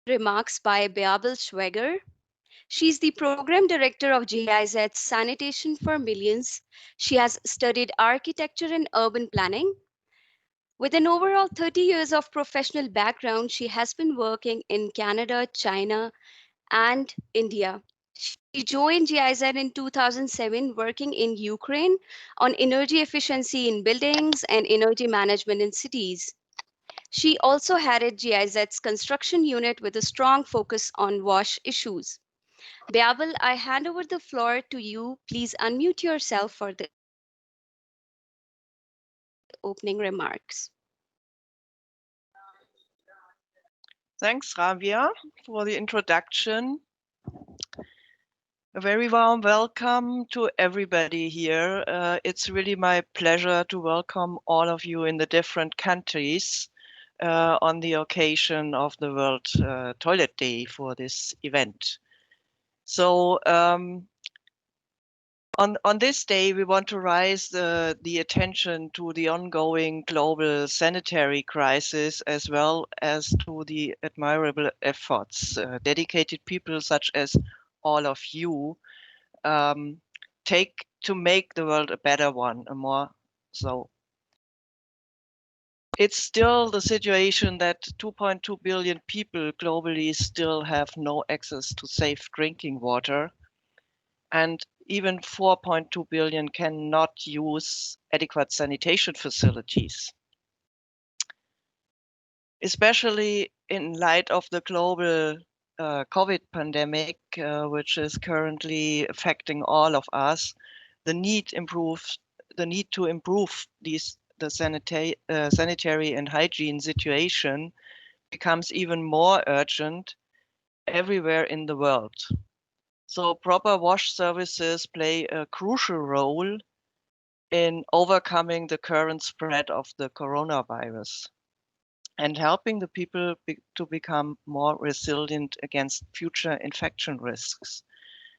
remarks by Beabel Schweger. She's the program director of GIZ's Sanitation for Millions. She has studied architecture and urban planning. With an overall 30 years of professional background, she has been working in Canada, China, and India. She joined GIZ in 2007, working in Ukraine on energy efficiency in buildings and energy management in cities. She also headed GIZ's construction unit with a strong focus on wash issues. Beabel, I hand over the floor to you. Please unmute yourself for the opening remarks. Thanks, Ravia, for the introduction. A very warm welcome to everybody here. It's really my pleasure to welcome all of you in the different countries on the occasion of the World Toilet Day for this event. So on this day, we want to raise the attention to the ongoing global sanitary crisis, as well as to the admirable efforts dedicated people such as all of you take to make the world a better one, a more so. It's still the situation that 2.2 billion people globally still have no access to safe drinking water, and even 4.2 billion cannot use adequate sanitation facilities. Especially in light of the global COVID pandemic, which is currently affecting all of us, the need to improve the sanitary and hygiene situation becomes even more urgent everywhere in the world. So proper wash services play a crucial role in overcoming the current spread of the coronavirus and helping the people to become more resilient against future infection risks.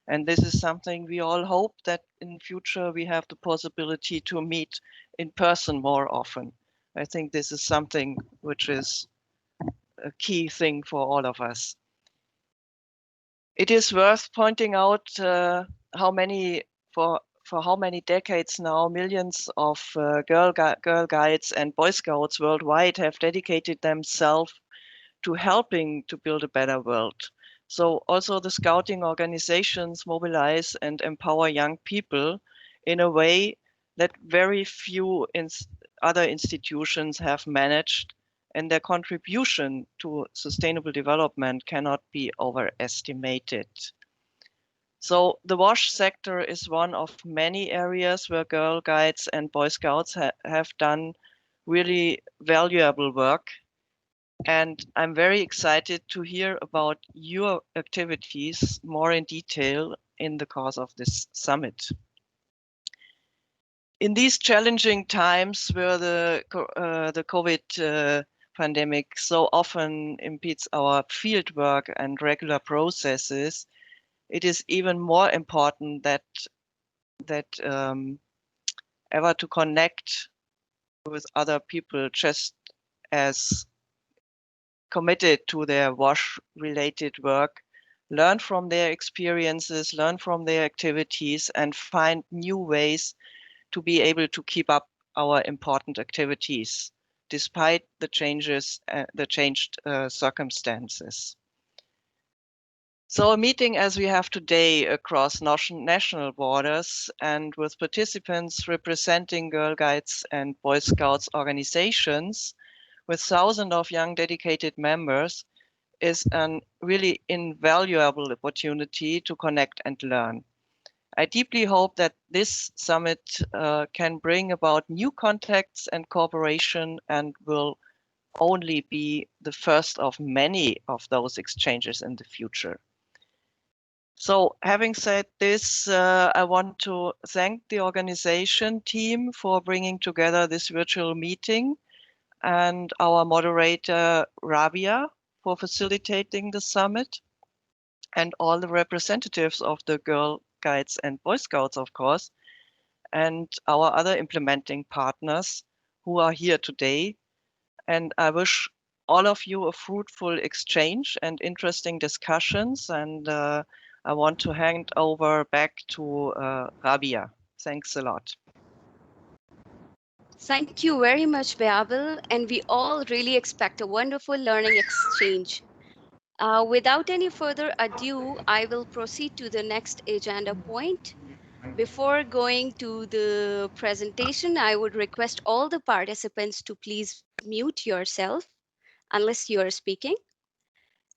And this is something we all hope that in future we have the possibility to meet in person more often. I think this is something which is a key thing for all of us. It is worth pointing out how many decades now millions of Girl Guides and Boy Scouts worldwide have dedicated themselves to helping to build a better world. So also the scouting organizations mobilize and empower young people in a way that very few other institutions have managed, and their contribution to sustainable development cannot be overestimated. So the wash sector is one of many areas where Girl Guides and Boy Scouts have done really valuable work. And I'm very excited to hear about your activities more in detail in the course of this summit. In these challenging times where the COVID pandemic so often impedes our field work and regular processes, it is even more important that ever to connect with other people just as committed to their wash-related work, learn from their experiences, learn from their activities, and find new ways to be able to keep up our important activities despite the changed circumstances. So a meeting as we have today across national borders and with participants representing Girl Guides and Boy Scouts organizations with thousands of young dedicated members is a really invaluable opportunity to connect and learn. I deeply hope that this summit can bring about new contacts and cooperation and will only be the first of many of those exchanges in the future. So having said this, I want to thank the organization team for bringing together this virtual meeting and our moderator, Rabia, for facilitating the summit, and all the representatives of the Girl Guides and Boy Scouts, of course, and our other implementing partners who are here today. And I wish all of you a fruitful exchange and interesting discussions. And I want to hand over back to Rabia. Thanks a lot. Thank you very much, Beabil, and we all really expect a wonderful learning exchange. Without any further ado, I will proceed to the next agenda point. Before going to the presentation, I would request all the participants to please mute yourself unless you are speaking.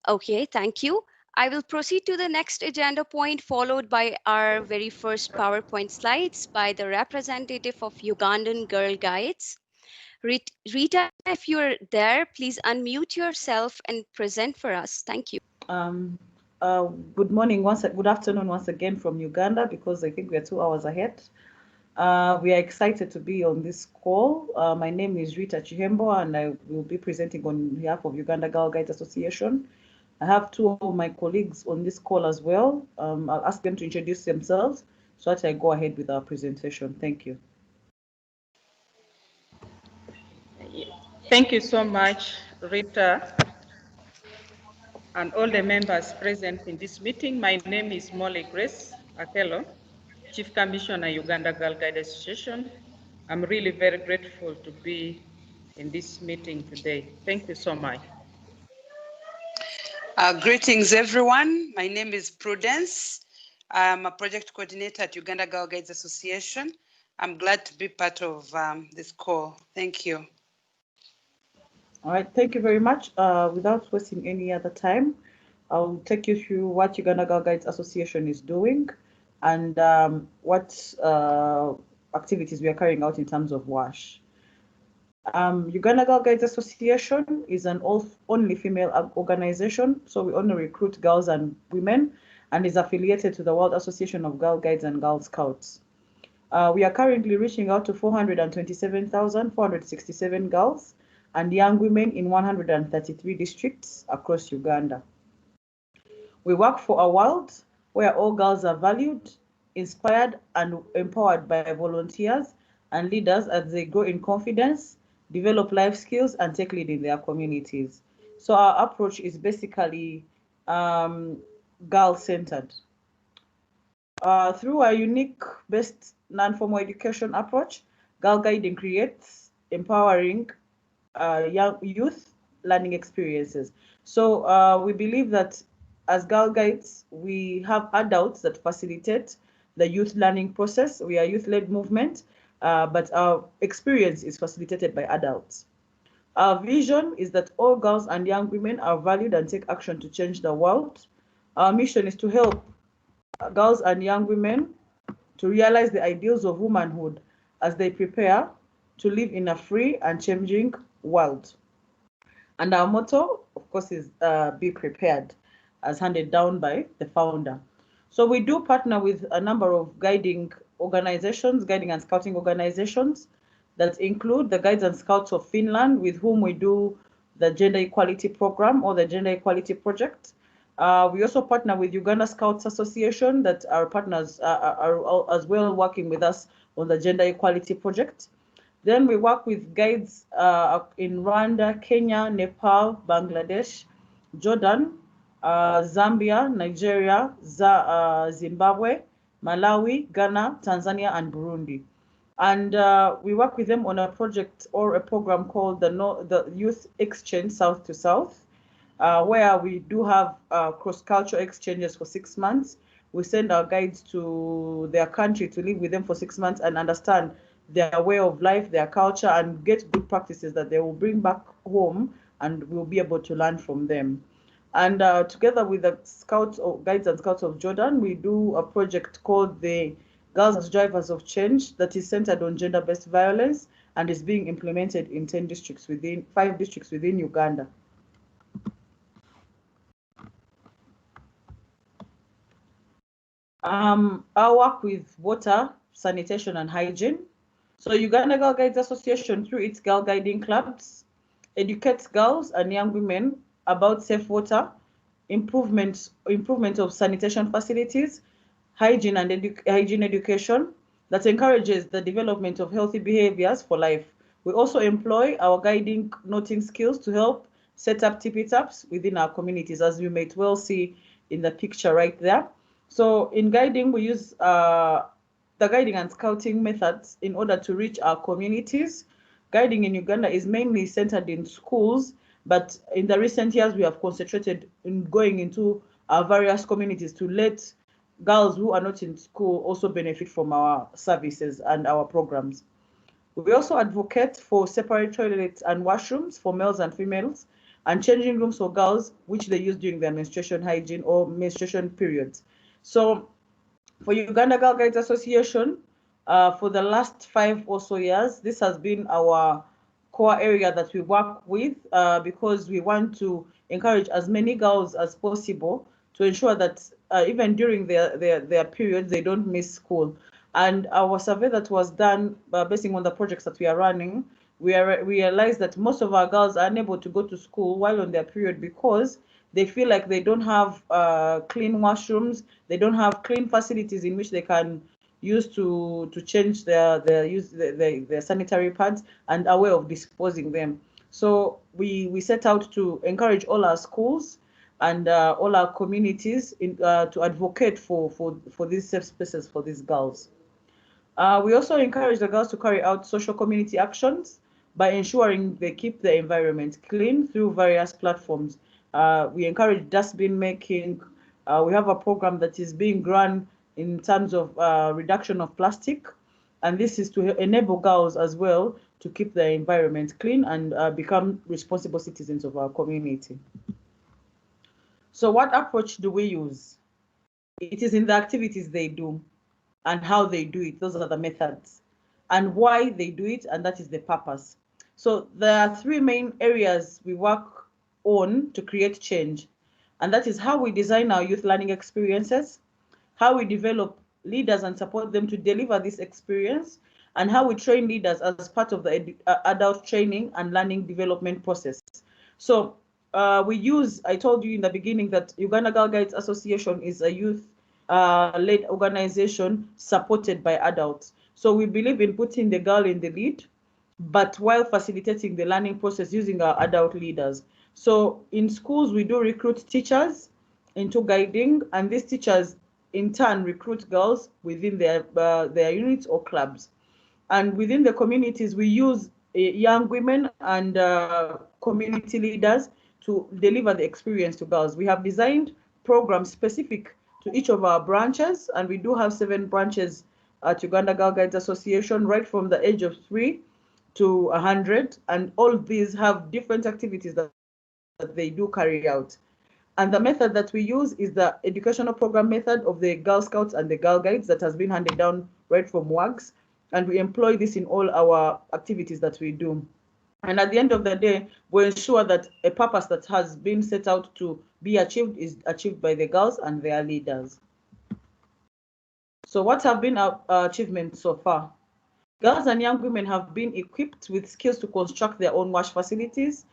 Okay, thank you. I will proceed to the next agenda point, followed by our very first PowerPoint slides by the representative of Ugandan Girl Guides. Rita, if you're there, please unmute yourself and present for us. Thank you. Um, Good morning, good afternoon once again from Uganda, because I think we are 2 hours ahead. We are excited to be on this call. My name is Rita Chihembo, and I will be presenting on behalf of Uganda Girl Guides Association. I have two of my colleagues on this call as well. I'll ask them to introduce themselves so that I go ahead with our presentation. Thank you. Thank you so much, Rita, and all the members present in this meeting. My name is Molly Grace Akelo, Chief Commissioner, Uganda Girl Guide Association. I'm really very grateful to be in this meeting today. Thank you so much. Greetings, everyone. My name is Prudence. I'm a project coordinator at Uganda Girl Guides Association. I'm glad to be part of this call. Thank you. All right, thank you very much. Without wasting any other time, I'll take you through what Uganda Girl Guides Association is doing and what activities we are carrying out in terms of WASH. Uganda Girl Guides Association is an only female organization, so we only recruit girls and women, and is affiliated to the World Association of Girl Guides and Girl Scouts. We are currently reaching out to 427,467 girls and young women in 133 districts across Uganda. We work for a world where all girls are valued, inspired, and empowered by volunteers and leaders as they grow in confidence, develop life skills, and take lead in their communities. So our approach is basically girl-centered. Through a unique based non-formal education approach, Girl Guiding creates empowering young youth learning experiences. So we believe that as Girl Guides, we have adults that facilitate the youth learning process. We are youth-led movement, but our experience is facilitated by adults. Our vision is that all girls and young women are valued and take action to change the world. Our mission is to help girls and young women to realize the ideals of womanhood as they prepare to live in a free and changing world. And our motto, of course, is be prepared, as handed down by the founder. So we do partner with a number of guiding organizations, guiding and scouting organizations that include the Guides and Scouts of Finland, with whom we do the Gender Equality Program or the Gender Equality Project. We also partner with Uganda Scouts Association, that our partners are as well working with us on the Gender Equality Project. Then we work with guides in Rwanda, Kenya, Nepal, Bangladesh, Jordan, Zambia, Nigeria, Zimbabwe, Malawi, Ghana, Tanzania, and Burundi. And we work with them on a project or a program called the Youth Exchange South to South, where we do have cross-cultural exchanges for 6 months. We send our guides to their country to live with them for 6 months and understand their way of life, their culture, and get good practices that they will bring back home and we'll be able to learn from them. And together with the Scouts or Guides and Scouts of Jordan, we do a project called the Girls as Drivers of Change that is centered on gender-based violence and is being implemented in 5 districts within Uganda. I work with water, sanitation, and hygiene. So Uganda Girl Guides Association, through its girl guiding clubs, educates girls and young women about safe water, improvement of sanitation facilities, hygiene and hygiene education that encourages the development of healthy behaviors for life. We also employ our guiding noting skills to help set up tippy taps within our communities, as you might well see in the picture right there. So in guiding, we use the guiding and scouting methods in order to reach our communities. Guiding in Uganda is mainly centered in schools, but in the recent years, we have concentrated in going into our various communities to let girls who are not in school also benefit from our services and our programs. We also advocate for separate toilets and washrooms for males and females, and changing rooms for girls, which they use during their menstruation hygiene or menstruation periods. So for Uganda Girl Guides Association, for the last 5 or so years, this has been our core area that we work with, because we want to encourage as many girls as possible to ensure that even during their periods, they don't miss school. And our survey that was done basing on the projects that we are running, we realized that most of our girls are unable to go to school while on their period because they feel like they don't have clean washrooms, they don't have clean facilities in which they can use to change their sanitary pads and a way of disposing them. So we set out to encourage all our schools and all our communities to advocate for these safe spaces for these girls. We also encourage the girls to carry out social community actions by ensuring they keep the environment clean through various platforms. We encourage dustbin making. We have a program that is being run in terms of reduction of plastic, and this is to enable girls as well to keep the environment clean and become responsible citizens of our community. So what approach do we use? It is in the activities they do and how they do it. Those are the methods and why they do it, and that is the purpose. So there are 3 main areas we work on to create change, and that is how we design our youth learning experiences, how we develop leaders and support them to deliver this experience, and how we train leaders as part of the adult training and learning development process. So I told you in the beginning that Uganda Girl Guides Association is a youth led organization supported by adults. So we believe in putting the girl in the lead, but while facilitating the learning process using our adult leaders. So in schools, we do recruit teachers into guiding, and these teachers in turn recruit girls within their units or clubs. And within the communities, we use young women and community leaders to deliver the experience to girls. We have designed programs specific to each of our branches, and we do have 7 branches at Uganda Girl Guides Association, right from the age of 3 to 100, and all of these have different activities that they do carry out. And the method that we use is the educational program method of the Girl Scouts and the Girl Guides that has been handed down right from WAGs, and we employ this in all our activities that we do. And at the end of the day, we ensure that a purpose that has been set out to be achieved is achieved by the girls and their leaders. So what have been our achievements so far? Girls and young women have been equipped with skills to construct their own wash facilities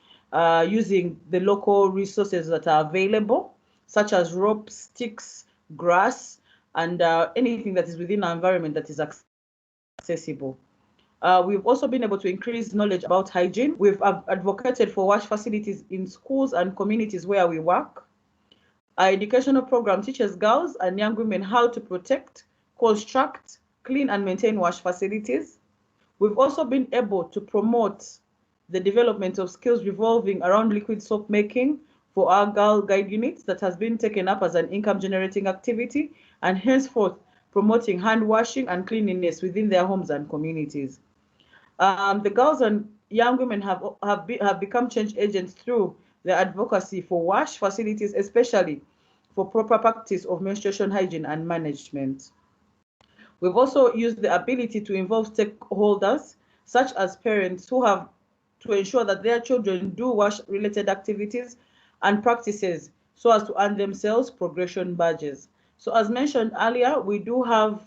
using the local resources that are available, such as rope, sticks, grass, and anything that is within our environment that is accessible. We've also been able to increase knowledge about hygiene. We've advocated for wash facilities in schools and communities where we work. Our educational program teaches girls and young women how to protect, construct, clean, and maintain wash facilities. We've also been able to promote the development of skills revolving around liquid soap making for our Girl Guide units that has been taken up as an income generating activity, and henceforth promoting hand washing and cleanliness within their homes and communities. The girls and young women have become change agents through their advocacy for wash facilities, especially for proper practice of menstruation hygiene and management. We've also used the ability to involve stakeholders, such as parents, who have to ensure that their children do wash-related activities and practices so as to earn themselves progression badges. So as mentioned earlier, we do have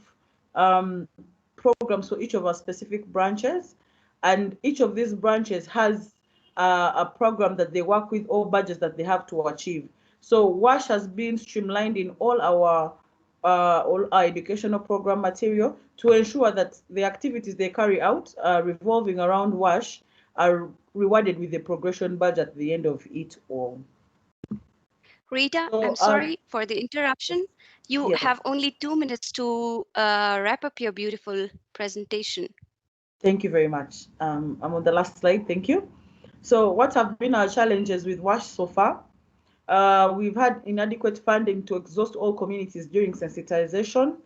programs for each of our specific branches, and each of these branches has a program that they work with or badges that they have to achieve. So WASH has been streamlined in all our educational program material to ensure that the activities they carry out revolving around WASH are rewarded with a progression badge at the end of it all. Rita, So, I'm sorry for the interruption. You yes. have only 2 minutes to wrap up your beautiful presentation. Thank you very much. I'm on the last slide. Thank you. So what have been our challenges with WASH so far? We've had inadequate funding to exhaust all communities during sensitization,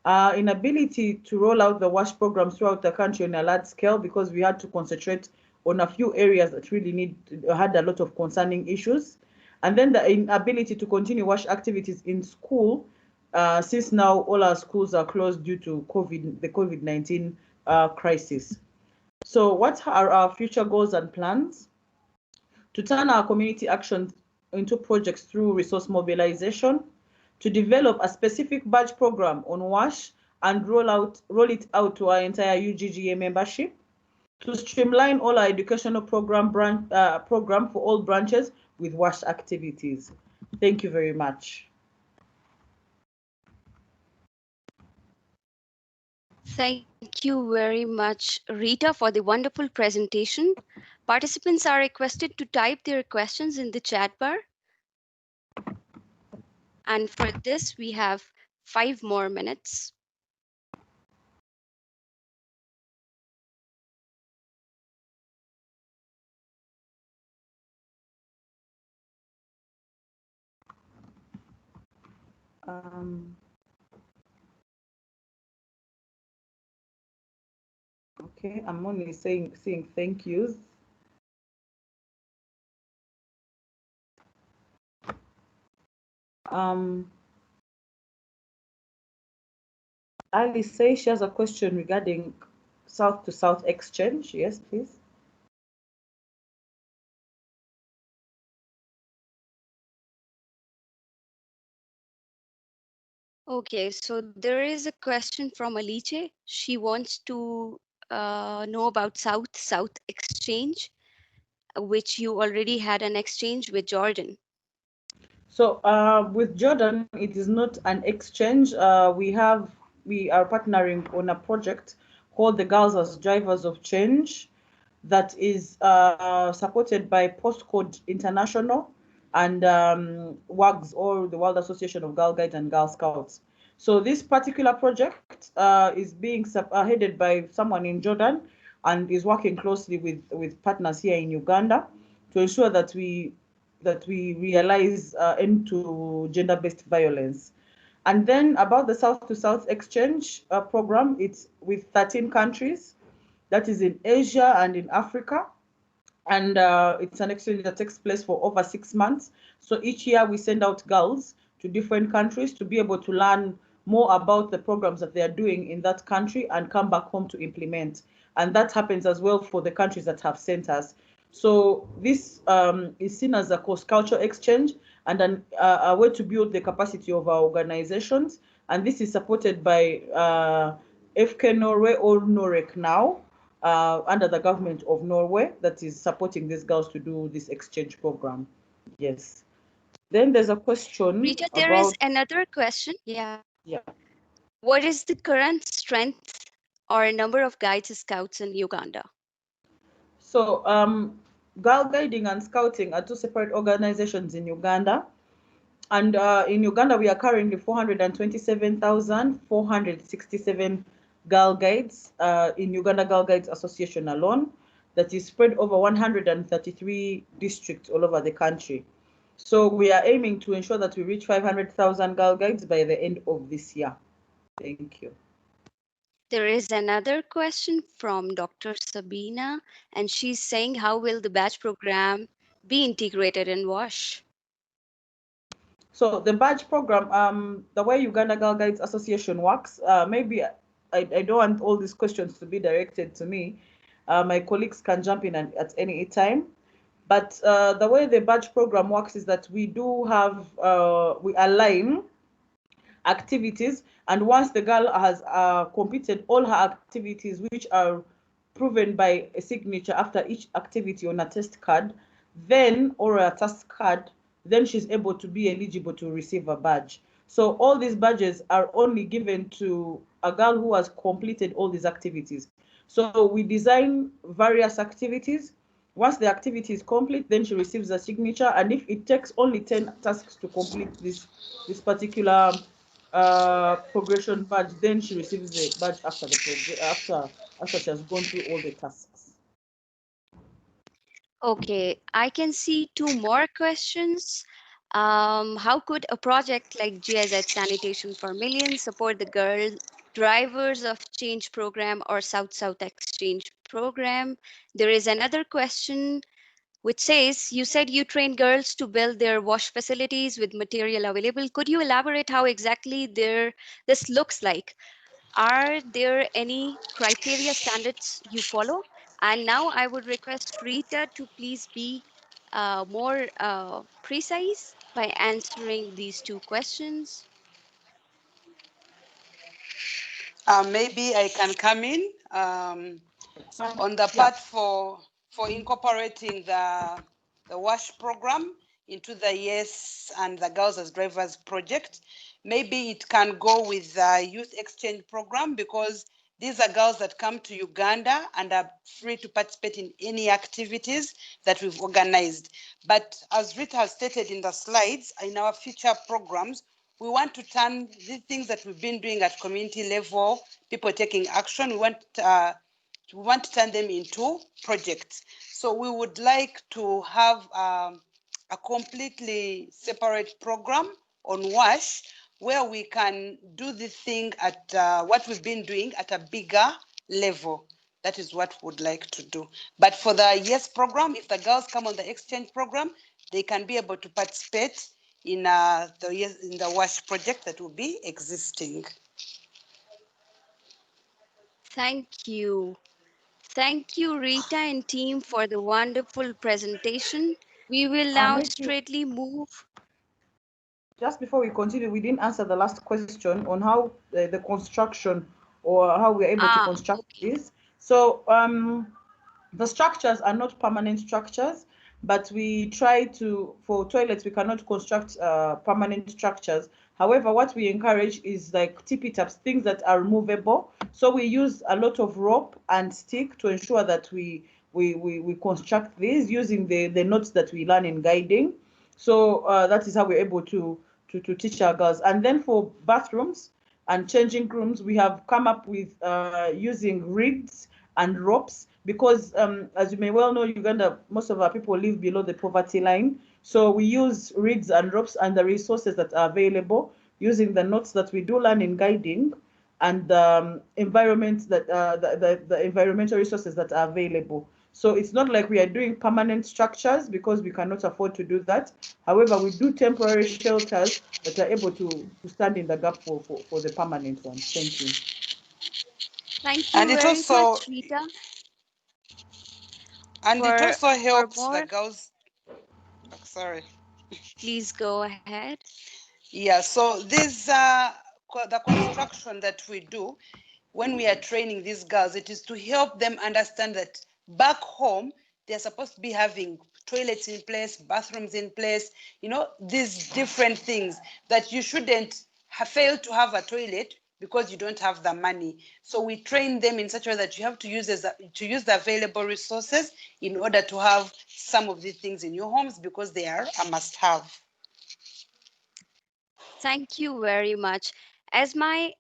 inability to roll out the WASH program throughout the country on a large scale because we had to concentrate on a few areas that really had a lot of concerning issues. And then the inability to continue WASH activities in school, since now all our schools are closed due to the COVID-19 crisis. So what are our future goals and plans? To turn our community actions into projects through resource mobilization, to develop a specific badge program on WASH and roll it out to our entire UGGA membership, to streamline all our educational program for all branches with WASH activities. Thank you very much. Thank you very much, Rita, for the wonderful presentation. Participants are requested to type their questions in the chat bar. And for this, we have 5 more minutes. Okay, I'm only seeing thank yous. Alice says she has a question regarding South to South exchange. Yes, please. Okay, so there is a question from Alice. She wants to know about South-South exchange, which you already had an exchange with Jordan. So with Jordan, it is not an exchange. We are partnering on a project called the Girls as Drivers of Change that is supported by Postcode International and WAGS, or the World Association of Girl Guides and Girl Scouts. So this particular project is being headed by someone in Jordan and is working closely with partners here in Uganda to ensure that we realize end to gender-based violence. And then about the South to South exchange program, it's with 13 countries. That is in Asia and in Africa. And it's an exchange that takes place for over 6 months. So each year we send out girls to different countries to be able to learn more about the programs that they are doing in that country and come back home to implement. And that happens as well for the countries that have sent us. So this is seen as a cross-cultural exchange and a way to build the capacity of our organizations. And this is supported by FK Norway, or NOREC now, under the government of Norway, that is supporting these girls to do this exchange program. Yes. Then there's a question Rita, about... there is another question. Yeah. Yeah. What is the current strength or number of guides and scouts in Uganda? So Girl Guiding and Scouting are two separate organizations in Uganda. And in Uganda, we are currently 427,467 Girl Guides in Uganda Girl Guides Association alone. That is spread over 133 districts all over the country. So we are aiming to ensure that we reach 500,000 Girl Guides by the end of this year. Thank you. There is another question from Dr. Sabina, and she's saying, how will the badge program be integrated in WASH? So the badge program, the way Uganda Girl Guides Association works, maybe I don't want all these questions to be directed to me. My colleagues can jump in at any time. But the way the badge program works is that we do have, we align activities, and once the girl has completed all her activities, which are proven by a signature after each activity on a test card, then, or a task card, then she's able to be eligible to receive a badge. So all these badges are only given to a girl who has completed all these activities. So we design various activities. Once the activity is complete, then she receives a signature. And if it takes only 10 tasks to complete this particular progression badge, then she receives the badge after after she has gone through all the tasks. Okay, I can see two more questions. How could a project like GIZ Sanitation for Millions support the girl drivers of change program or South-South exchange program? There is another question which says, you said you train girls to build their wash facilities with material available. Could you elaborate how exactly this looks like? Are there any criteria standards you follow? And now I would request Rita to please be more precise by answering these two questions. Maybe I can come in on the Yeah. part for incorporating the WASH program into the YES and the Girls as Drivers project. Maybe it can go with the youth exchange program, because these are girls that come to Uganda and are free to participate in any activities that we've organized. But as Rita has stated in the slides, in our future programs, we want to turn these things that we've been doing at community level, people taking action, we want to turn them into projects. So we would like to have a completely separate program on WASH, where we can do this thing at what we've been doing at a bigger level. That is what we would like to do. But for the YES program, if the girls come on the exchange program, they can be able to participate in the WASH project that will be existing. Thank you. Thank you, Rita and team, for the wonderful presentation. We will now Maybe straightly move. just before we continue, we didn't answer the last question on how the construction or how we're able to construct Okay. this. So the structures are not permanent structures, but we try to, for toilets, we cannot construct permanent structures. However, what we encourage is like tippy-taps, things that are removable. So we use a lot of rope and stick to ensure that we construct these using the notes that we learn in guiding. So that is how we're able to teach our girls. And then for bathrooms and changing rooms, we have come up with using reeds and ropes, because as you may well know, Uganda, most of our people live below the poverty line. So we use reeds and ropes and the resources that are available, using the notes that we do learn in guiding and environment that the environmental resources that are available. So it's not like we are doing permanent structures, because we cannot afford to do that. However, we do temporary shelters that are able to stand in the gap for the permanent ones. Thank you. Thank And you it very also much, Rita, helps for the more. girls. Oh, sorry. Please go ahead. Yeah, so this the construction that we do when we are training these girls, it is to help them understand that back home they're supposed to be having toilets in place, bathrooms in place, these different things, that you shouldn't fail to have a toilet because you don't have the money. So we train them in such a way that you have to use the available resources in order to have some of these things in your homes, because they are a must-have. Thank you very much. As my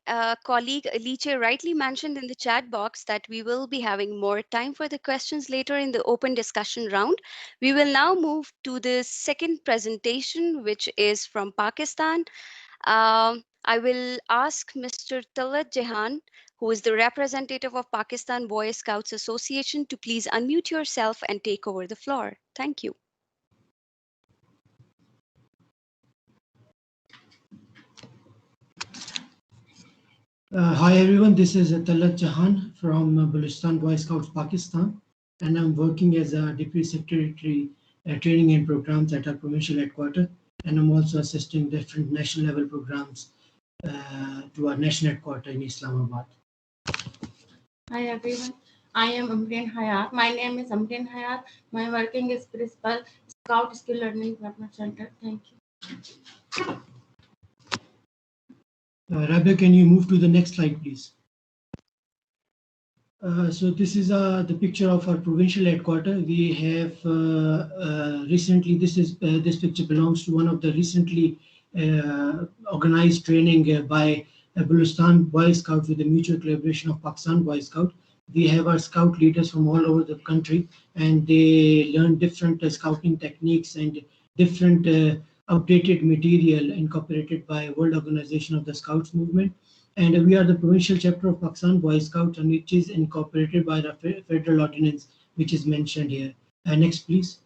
colleague Alice rightly mentioned in the chat box that we will be having more time for the questions later in the open discussion round, we will now move to the second presentation, which is from Pakistan. I will ask Mr. Talat Jahan, who is the representative of Pakistan Boy Scouts Association, to please unmute yourself and take over the floor. Thank you. Hi everyone, this is Talat Jahan from Baluchistan Boy Scouts, Pakistan, and I'm working as a Deputy Secretary Training and Programs at our provincial headquarters, and I'm also assisting different national level programs to our national headquarters in Islamabad. Hi everyone, I am Amreen Hayat. My name is Amreen Hayat. My working is Principal, Scout Skill Learning Development Center. Thank you. Rabia, can you move to the next slide, please? So this is the picture of our provincial headquarters. We have recently, this picture belongs to one of the recently organized training by Baluchistan Boy Scouts with the mutual collaboration of Pakistan Boy Scout. We have our scout leaders from all over the country, and they learn different scouting techniques and different updated material incorporated by World Organization of the Scouts Movement. And we are the provincial chapter of Pakistan Boy Scouts, and which is incorporated by the federal ordinance, which is mentioned here. Next, please.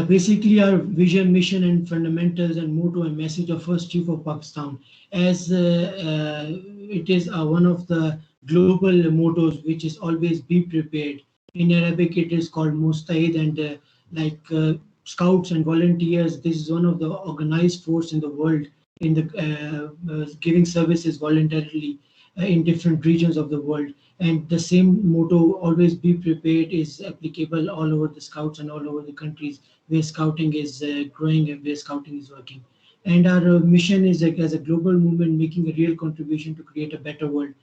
Basically, our vision, mission, and fundamentals and motto and message of First Chief of Pakistan, as it is one of the global mottos, which is always be prepared. In Arabic, it is called Mustaid, and like scouts and volunteers, this is one of the organized force in the world in the giving services voluntarily in different regions of the world. And the same motto, always be prepared, is applicable all over the scouts and all over the countries where scouting is growing and where scouting is working. And our mission is as a global movement making a real contribution to create a better world.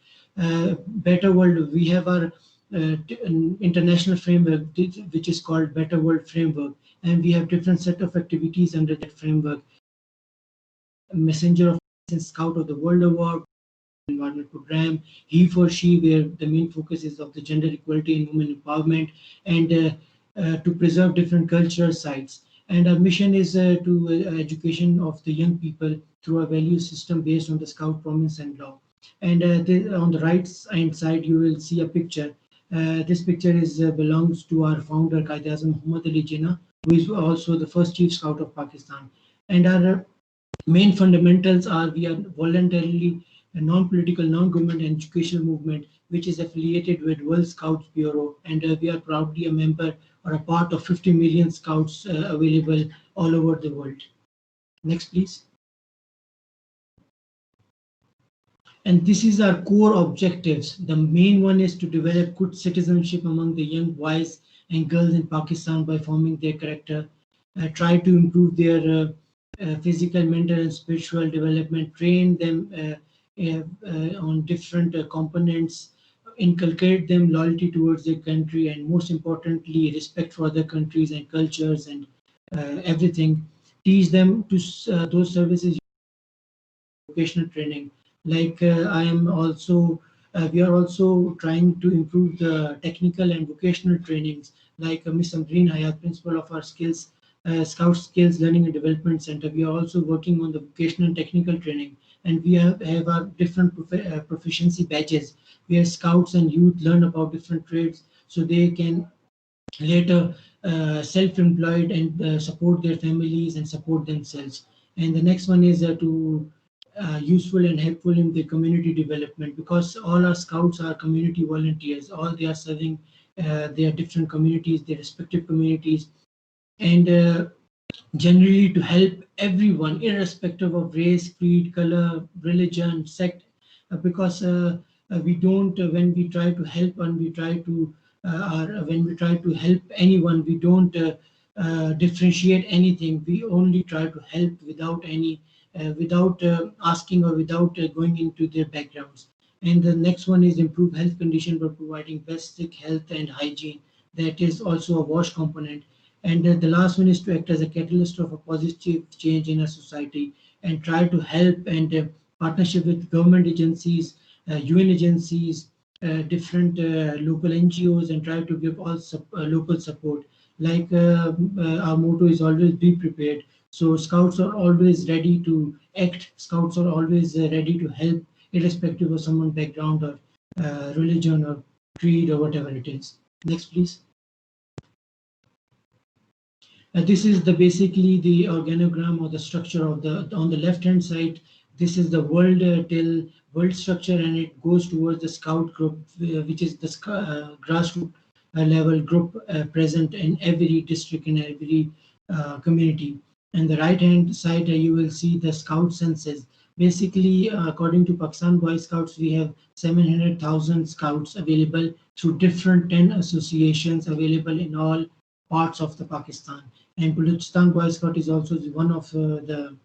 Better world, we have our an international framework which is called Better World Framework, and we have different set of activities under that framework. Messenger of Scout of the World Award, environment program, he for she, where the main focus is of the gender equality and women empowerment, and to preserve different cultural sites. And our mission is to education of the young people through a value system based on the Scout promise and law. And on the right hand side, you will see a picture. This picture is belongs to our founder, Qaid-e-Azam Muhammad Ali Jinnah, who is also the first Chief Scout of Pakistan. And our main fundamentals are: we are voluntarily a non-political, non-government educational movement which is affiliated with World Scouts Bureau, and we are proudly a member or a part of 50 million scouts available all over the world. Next, please. And this is our core objectives. The main one is to develop good citizenship among the young boys and girls in Pakistan by forming their character, try to improve their physical, mental, and spiritual development, train them on different components, inculcate them loyalty towards their country, and most importantly, respect for other countries and cultures and everything. Teach them to those services, vocational training. Like I am also, we are also trying to improve the technical and vocational trainings. Like Ms. Amreen Hayat, principal of our Scout Skills Learning and Development Center. We are also working on the vocational and technical training, and we have our different proficiency badges where scouts and youth learn about different trades so they can later self-employed and support their families and support themselves. And the next one is to useful and helpful in the community development, because all our scouts are community volunteers. All they are serving their different communities, their respective communities, and generally to help everyone, irrespective of race, creed, color, religion, sect, because we don't, when we try to help and we try to, when we try to help anyone, we don't differentiate anything. We only try to help without any, without asking or without going into their backgrounds. And the next one is improve health condition by providing basic health and hygiene. That is also a wash component. And the last one is to act as a catalyst of a positive change in a society and try to help and partnership with government agencies, UN agencies, different local NGOs, and try to give all local support. Like our motto is always be prepared. So scouts are always ready to act. Scouts are always ready to help, irrespective of someone's background or religion or creed or whatever it is. Next, please. This is the basically the organogram or the structure of the, on the left hand side. This is the world till world structure, and it goes towards the scout group, which is the grassroots level group present in every district, in every community. And the right hand side, you will see the scout census. Basically, according to Pakistan Boy Scouts, we have 700,000 scouts available through different 10 associations available in all parts of the Pakistan. And Baluchistan Boy Scout is also one of the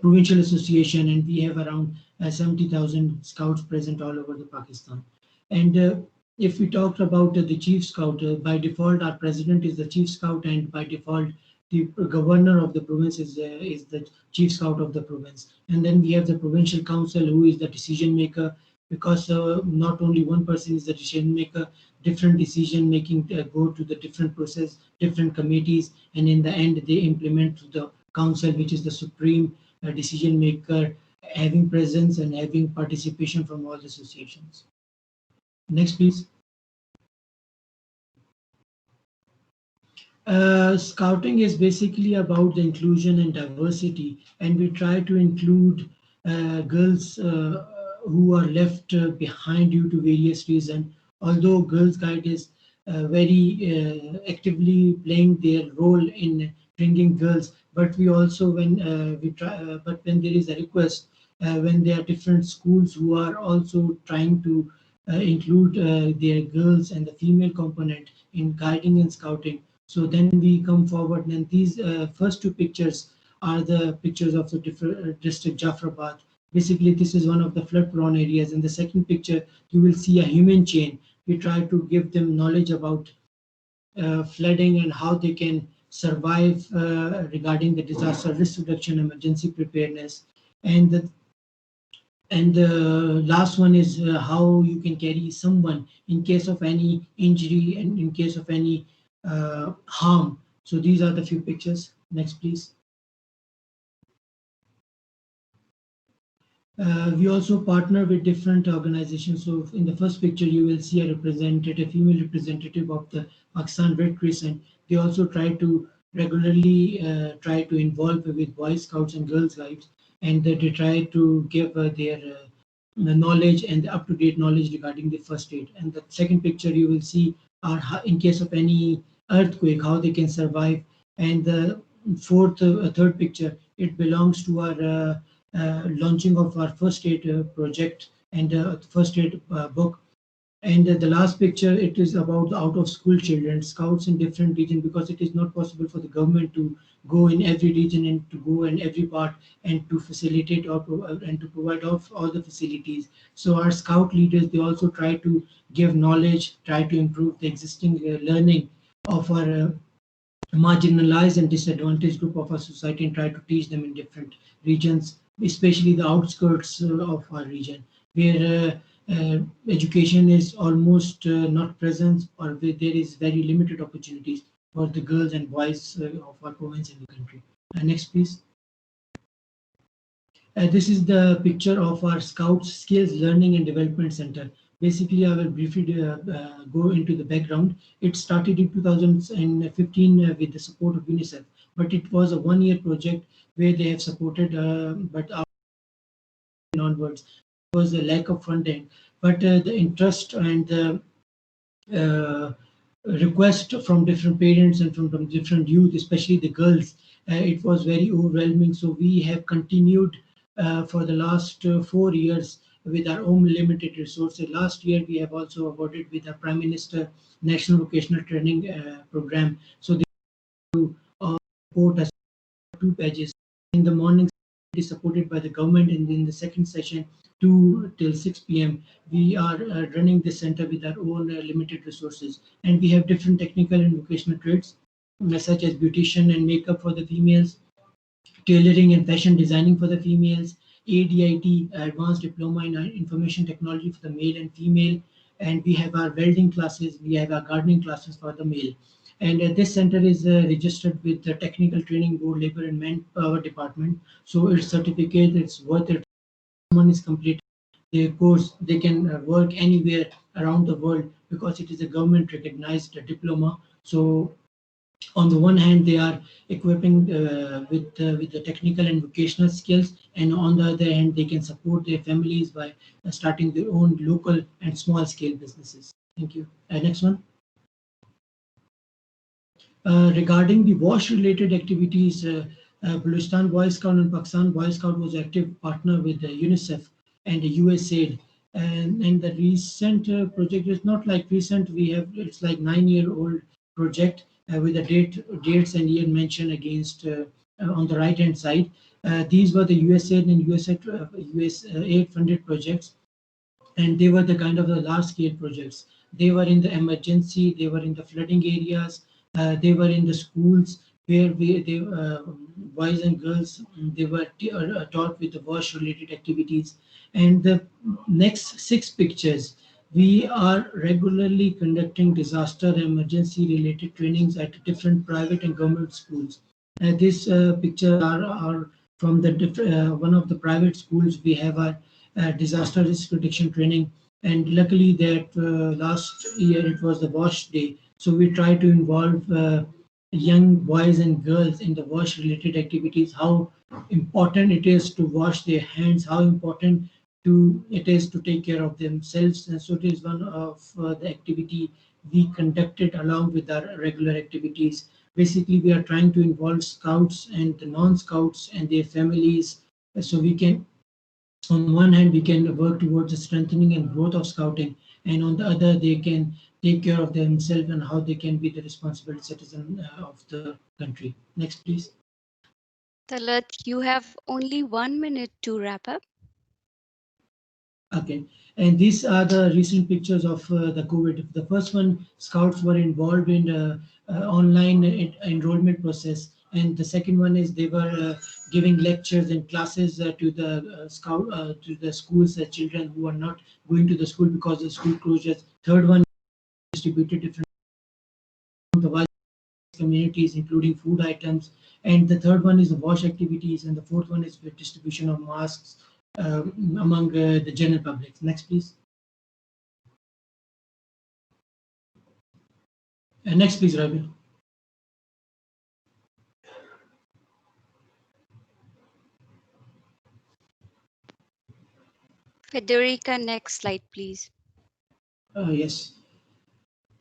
provincial association, and we have around 70,000 scouts present all over the Pakistan. And if we talk about the chief scout, by default our president is the chief scout, and by default the governor of the province is the chief scout of the province. And then we have the provincial council, who is the decision maker, because not only one person is the decision maker, different decision making go to the different process, different committees, and in the end they implement to the council, which is the supreme decision maker, having presence and having participation from all the associations. Next, please. Scouting is basically about the inclusion and diversity, and we try to include girls who are left behind due to various reasons. Although Girls Guide is very actively playing their role in bringing girls, but we also but when there is a request, when there are different schools who are also trying to include their girls and the female component in guiding and scouting. So then we come forward, and these first two pictures are the pictures of the district Jafrabad. Basically, this is one of the flood-prone areas. In the second picture, you will see a human chain. We try to give them knowledge about flooding and how they can survive regarding the disaster risk reduction, emergency preparedness, and the last one is how you can carry someone in case of any injury and in case of any harm. So these are the few pictures. Next, please. We also partner with different organizations. So in the first picture, you will see a representative, female representative of the Pakistan Red Crescent. They also try to regularly try to involve with Boy Scouts and Girl Scouts, and they try to give their knowledge and up-to-date knowledge regarding the first aid. And the second picture you will see are in case of any earthquake, how they can survive. And the third picture, it belongs to our launching of our first aid project and first aid book. And the last picture, it is about the out of school children, scouts in different regions, because it is not possible for the government to go in every region and to go in every part and to facilitate and to provide all the facilities. So our scout leaders, they also try to give knowledge, try to improve the existing learning of our marginalized and disadvantaged group of our society, and try to teach them in different regions, especially the outskirts of our region, where education is almost not present, or where there is very limited opportunities for the girls and boys of our province and the country. Next, please. This is the picture of our Scouts Skills Learning and Development Center. Basically, I will briefly go into the background. It started in 2015 with the support of UNICEF, but it was a one-year project where they have supported, but onwards was the lack of funding, but the interest and the request from different parents and from different youth, especially the girls, it was very overwhelming. So we have continued for the last 4 years with our own limited resources. Last year, we have also awarded with the Prime Minister National Vocational Training Program. So they support us 2 pages in the morning. It is supported by the government, and in the second session 2 till 6 p.m. we are running the center with our own limited resources, and we have different technical and vocational trades such as beautician and makeup for the females, tailoring and fashion designing for the females, ADIT, advanced diploma in information technology for the male and female, and we have our welding classes, we have our gardening classes for the male. And this center is registered with the Technical Training Board, Labor and Manpower Department. So its certificate, it's worth it. Someone is completed their course, they can work anywhere around the world because it is a government recognized diploma. So on the one hand, they are equipping with the technical and vocational skills, and on the other hand, they can support their families by starting their own local and small scale businesses. Thank you. Next one. Regarding the WASH related activities, Balochistan Boy Scout and Pakistan Boy Scout was active partner with UNICEF and USAID. And the recent project is not like recent, it's like 9-year-old project with the dates and year mentioned against on the right hand side. These were the USAID and USAID funded projects, and they were the kind of the large scale projects. They were in the emergency, they were in the flooding areas, they were in the schools where boys and girls, they were taught with the wash related activities. And the next 6 pictures, we are regularly conducting disaster emergency related trainings at different private and government schools. These pictures are from the one of the private schools. We have a disaster risk prediction training, and luckily that last year it was the wash day, so we try to involve young boys and girls in the wash related activities, how important it is to wash their hands, how important it is to take care of themselves. And so it is one of the activity we conducted along with our regular activities. Basically, we are trying to involve scouts and the non-scouts and their families, so we can, on one hand, we can work towards the strengthening and growth of scouting, and on the other, they can take care of themselves and how they can be the responsible citizen of the country. Next, please. Talat, you have only 1 minute to wrap up. Okay, and these are the recent pictures of the COVID. The first one, scouts were involved in the online enrollment process, and the second one is they were giving lectures and classes to the to the schools, children who are not going to the school because of school closures. Third one, distributed different the communities, including food items, and the third one is the wash activities, and the fourth one is the distribution of masks among the general public. Next, please. Next, please, Rabi. Federica, next slide, please. Yes.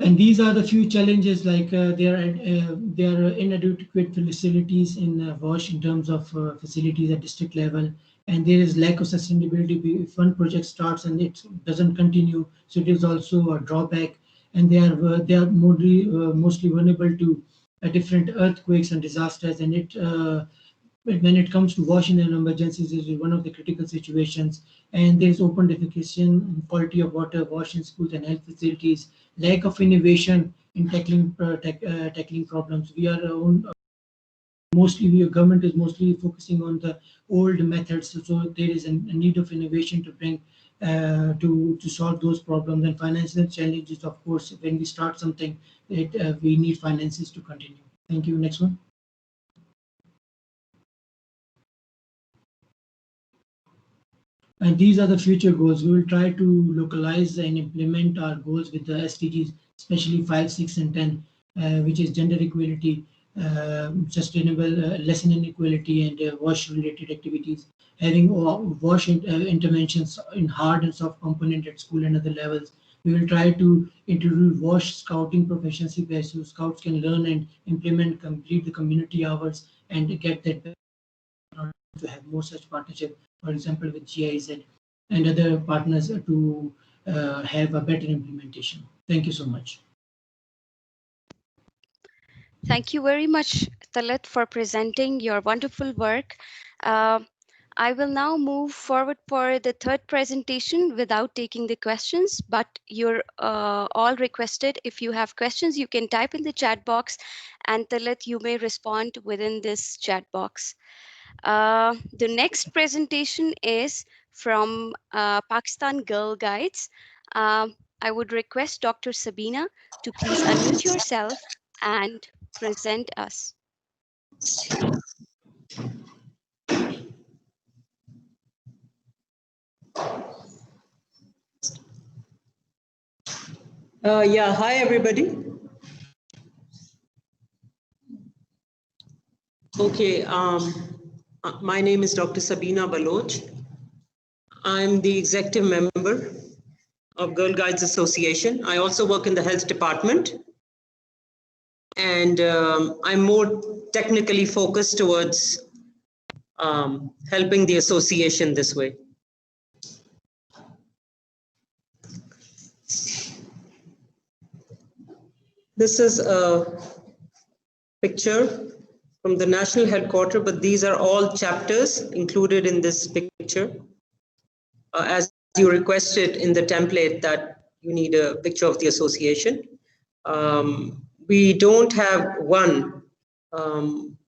And these are the few challenges, like there are inadequate facilities in WASH in terms of facilities at district level, and there is lack of sustainability. If one project starts and it doesn't continue, so it is also a drawback. And they are mostly vulnerable to different earthquakes and disasters, and when it comes to washing and emergencies, is one of the critical situations. And there is open defecation, quality of water, washing schools and health facilities, lack of innovation in tackling problems. We are government is mostly focusing on the old methods, so there is a need of innovation to bring to solve those problems. And financial challenges, of course, when we start something, we need finances to continue. Thank you. Next one. And these are the future goals. We will try to localize and implement our goals with the SDGs, especially 5, 6, and 10, which is gender equality, sustainable lesson inequality, and WASH-related activities. Having WASH interventions in hard and soft component at school and other levels. We will try to introduce WASH scouting proficiency where so scouts can learn and implement, complete the community hours, and get that to have more such partnership, for example, with GIZ and other partners to have a better implementation. Thank you so much. Thank you very much, Talat, for presenting your wonderful work. I will now move forward for the third presentation without taking the questions, but you're all requested. If you have questions, you can type in the chat box, and Talat, you may respond within this chat box. The next presentation is from Pakistan Girl Guides. I would request Dr. Sabina to please unmute yourself and present us. Yeah, hi everybody. Okay, my name is Dr. Sabina Baloch. I'm the executive member of Girl Guides Association. I also work in the health department, and I'm more technically focused towards helping the association this way. This is a picture from the national headquarters, but these are all chapters included in this picture. As you requested in the template that you need a picture of the association. We don't have one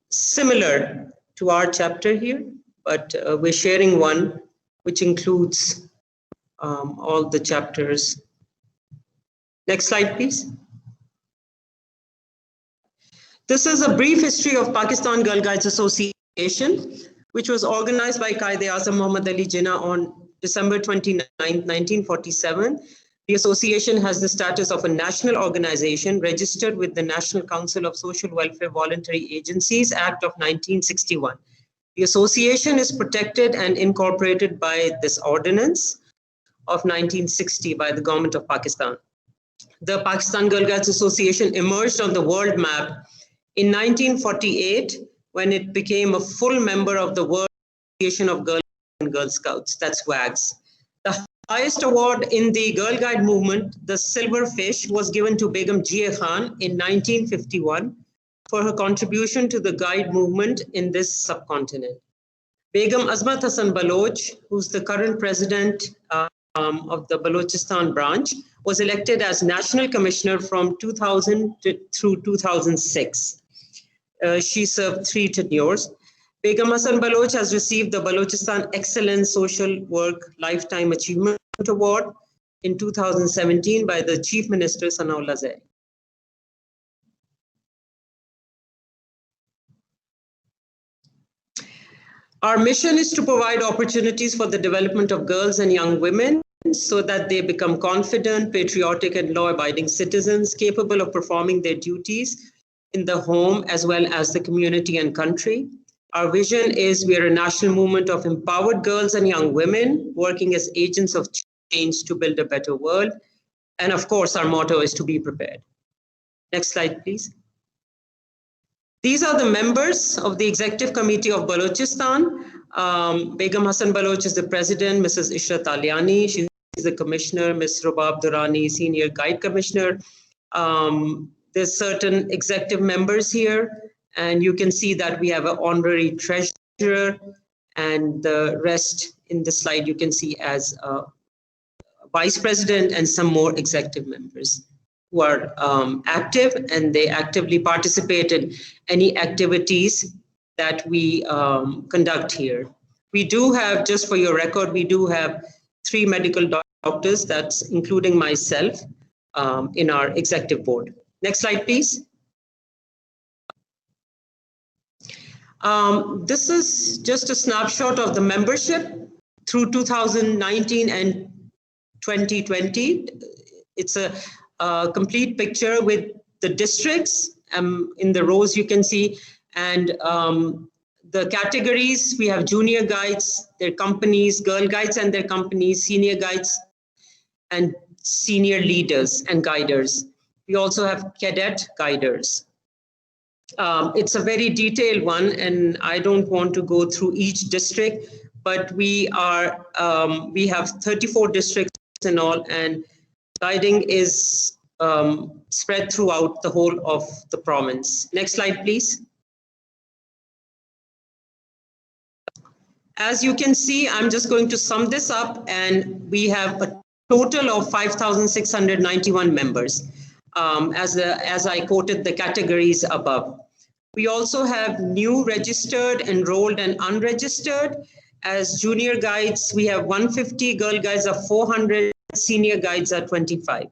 similar to our chapter here, but we're sharing one which includes all the chapters. Next slide, please. This is a brief history of Pakistan Girl Guides Association, which was organized by Quaid-e-Azam Muhammad Ali Jinnah on December 29, 1947. The association has the status of a national organization registered with the National Council of Social Welfare Voluntary Agencies Act of 1961. The association is protected and incorporated by this ordinance of 1960 by the government of Pakistan. The Pakistan Girl Guides Association emerged on the world map in 1948 when it became a full member of the World Association of Girl and Girl Scouts, that's WAGS. The highest award in the Girl Guide movement, the Silver Fish, was given to Begum Jia Khan in 1951 for her contribution to the guide movement in this subcontinent. Begum Azmat Hassan Baloch, who's the current president of the Balochistan branch, was elected as National Commissioner from 2000 through 2006. She served 3 tenures. Begum Hassan Baloch has received the Balochistan Excellent Social Work Lifetime Achievement Award in 2017 by the Chief Minister Sanaullah Zaid. Our mission is to provide opportunities for the development of girls and young women so that they become confident, patriotic, and law-abiding citizens capable of performing their duties in the home as well as the community and country. Our vision is we are a national movement of empowered girls and young women working as agents of change to build a better world. And of course, our motto is to be prepared. Next slide, please. These are the members of the Executive Committee of Balochistan. Begum Hassan Baloch is the president, Mrs. Ishrat Aliani, she's the commissioner, Ms. Rubab Durrani, senior guide commissioner. There's certain executive members here, and you can see that we have an honorary treasurer, and the rest in the slide you can see as vice president and some more executive members who are active, and they actively participate in any activities that we conduct here. We do have, just for your record, we do have 3 medical doctors, that's including myself, in our executive board. Next slide, please. This is just a snapshot of the membership through 2019 and 2020. It's a complete picture with the districts in the rows you can see, and the categories. We have junior guides, their companies, girl guides and their companies, senior guides, and senior leaders and guiders. We also have cadet guiders. It's a very detailed one, and I don't want to go through each district, but we have 34 districts in all, and guiding is spread throughout the whole of the province. Next slide, please. As you can see, I'm just going to sum this up, and we have a total of 5,691 members, as I quoted the categories above. We also have new registered, enrolled, and unregistered. As junior guides, we have 150, girl guides are 400, senior guides are 25.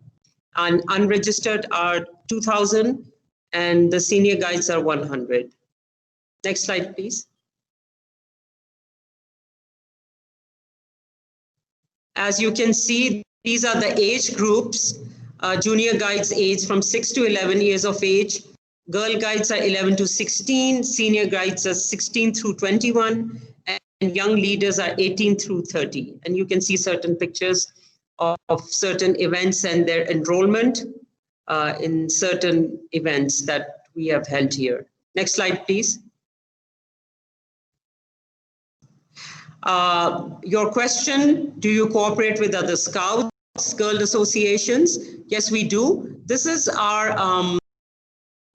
And unregistered are 2,000, and the senior guides are 100. Next slide, please. As you can see, these are the age groups. Junior guides age from 6 to 11 years of age. Girl guides are 11 to 16. Senior guides are 16 through 21. And young leaders are 18 through 30. And you can see certain pictures of certain events and their enrollment in certain events that we have held here. Next slide, please. Your question, do you cooperate with other scouts, girl associations? Yes, we do. This is our,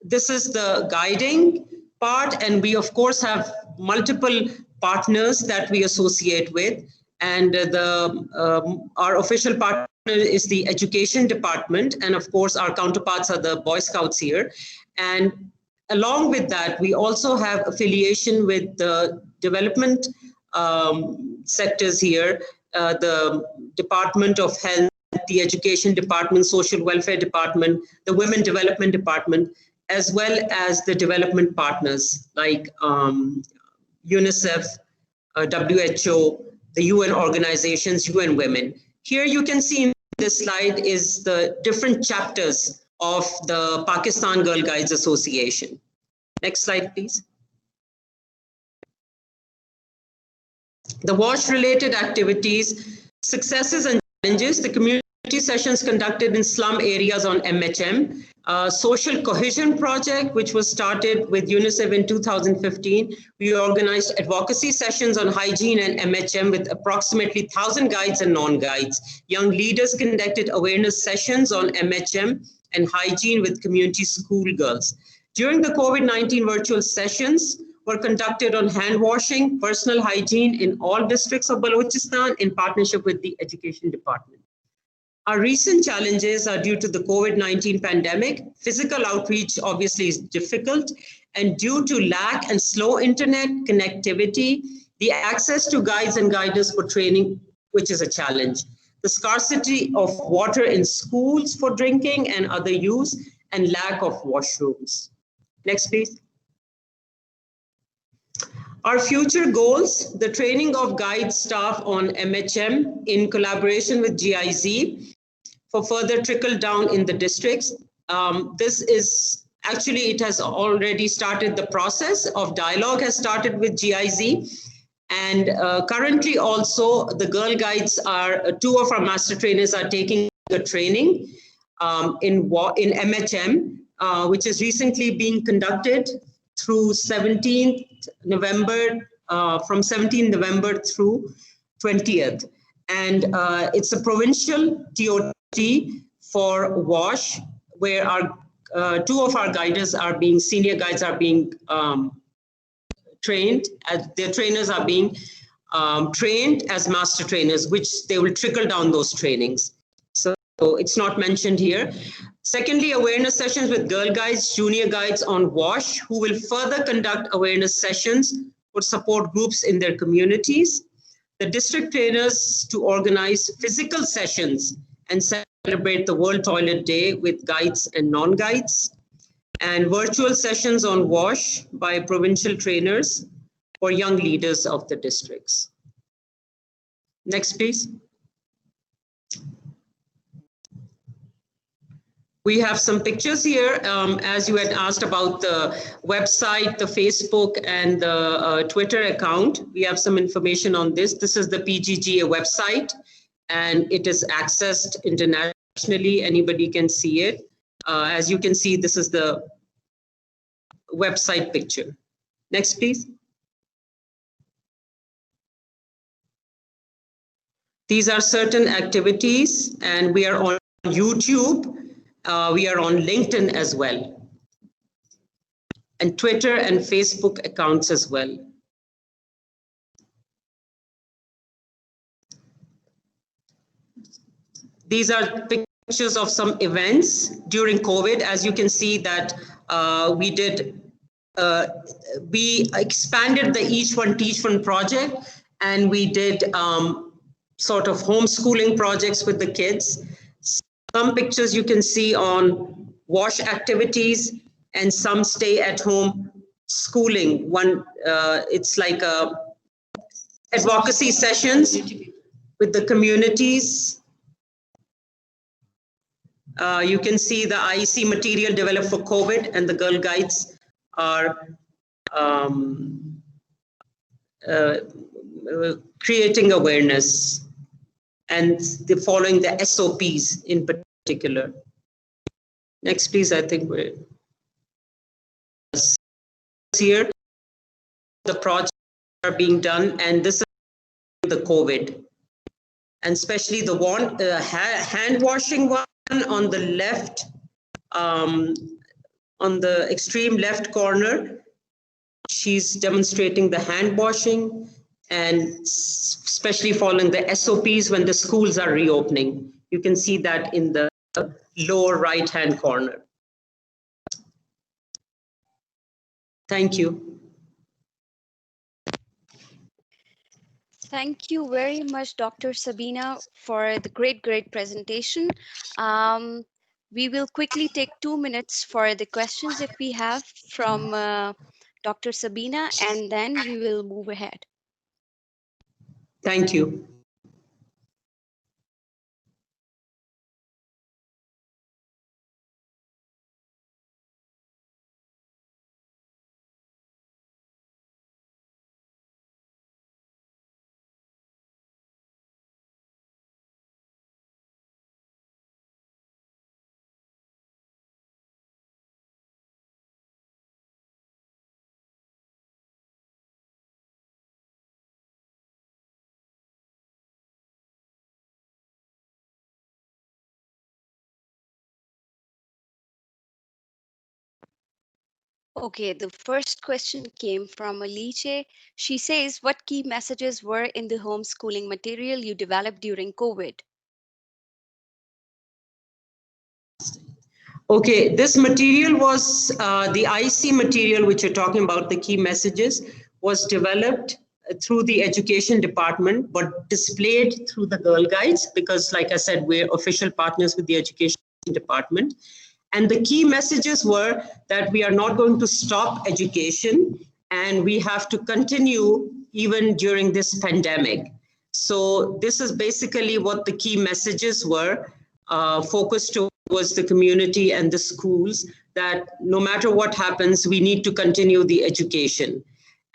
this is the guiding part, and we of course have multiple partners that we associate with, and our official partner is the education department, and of course our counterparts are the Boy Scouts here. And along with that, we also have affiliation with the development sectors here, the Department of Health, the Education Department, Social Welfare Department, the Women Development Department, as well as the development partners like UNICEF, WHO, the UN organizations, UN Women. Here you can see in this slide is the different chapters of the Pakistan Girl Guides Association. Next slide, please. The WASH-related activities, successes and challenges, the community sessions conducted in slum areas on MHM, social cohesion project, which was started with UNICEF in 2015. We organized advocacy sessions on hygiene and MHM with approximately 1,000 guides and non-guides. Young leaders conducted awareness sessions on MHM and hygiene with community schoolgirls. During the COVID-19 virtual sessions were conducted on hand washing, personal hygiene in all districts of Balochistan in partnership with the Education Department. Our recent challenges are due to the COVID-19 pandemic. Physical outreach obviously is difficult, and due to lack and slow internet connectivity, the access to guides and guiders for training, which is a challenge. The scarcity of water in schools for drinking and other use, and lack of washrooms. Next, please. Our future goals, the training of guide staff on MHM in collaboration with GIZ for further trickle down in the districts. This is actually, it has already started, the process of dialogue has started with GIZ. And currently also the Girl Guides are, two of our master trainers are taking a training in MHM, which is recently being conducted through 17th November, from 17th November through 20th. And it's a provincial TOT for WASH, where our two of our guiders are being, senior guides are being trained, their trainers are being trained as master trainers, which they will trickle down those trainings. So it's not mentioned here. Secondly, awareness sessions with girl guides, junior guides on WASH, who will further conduct awareness sessions for support groups in their communities. The district trainers to organize physical sessions and celebrate the World Toilet Day with guides and non-guides, and virtual sessions on WASH by provincial trainers for young leaders of the districts. Next, please. We have some pictures here, as you had asked about the website, the Facebook, and the Twitter account. We have some information on this. This is the PGGA website, and it is accessed internationally. Anybody can see it. As you can see, this is the website picture. Next, please. These are certain activities, and we are on YouTube. We are on LinkedIn as well, and Twitter and Facebook accounts as well. These are pictures of some events during COVID. As you can see that we expanded the Each One Teach One project, and we did sort of homeschooling projects with the kids. Some pictures you can see on WASH activities and some stay at home schooling. One, it's like advocacy sessions with the communities. You can see the IEC material developed for COVID, and the Girl Guides are creating awareness and following the SOPs in particular. Next, please. I think we're here. The projects are being done, and this is the COVID, and especially the one hand washing one on the left, on the extreme left corner. She's demonstrating the hand washing and especially following the SOPs when the schools are reopening. You can see that in the lower right-hand corner. Thank you. Thank you very much, Dr. Sabina, for the great presentation. We will quickly take 2 minutes for the questions if we have from Dr. Sabina, and then we will move ahead. Thank you. Okay, the first question came from Alice. She says, what key messages were in the homeschooling material you developed during COVID? Okay, this material was the IC material, which you're talking about, the key messages, was developed through the education department, but displayed through the Girl Guides, because like I said, we're official partners with the education department. And the key messages were that we are not going to stop education and we have to continue even during this pandemic. So this is basically what the key messages were, focused towards the community and the schools, that no matter what happens, we need to continue the education.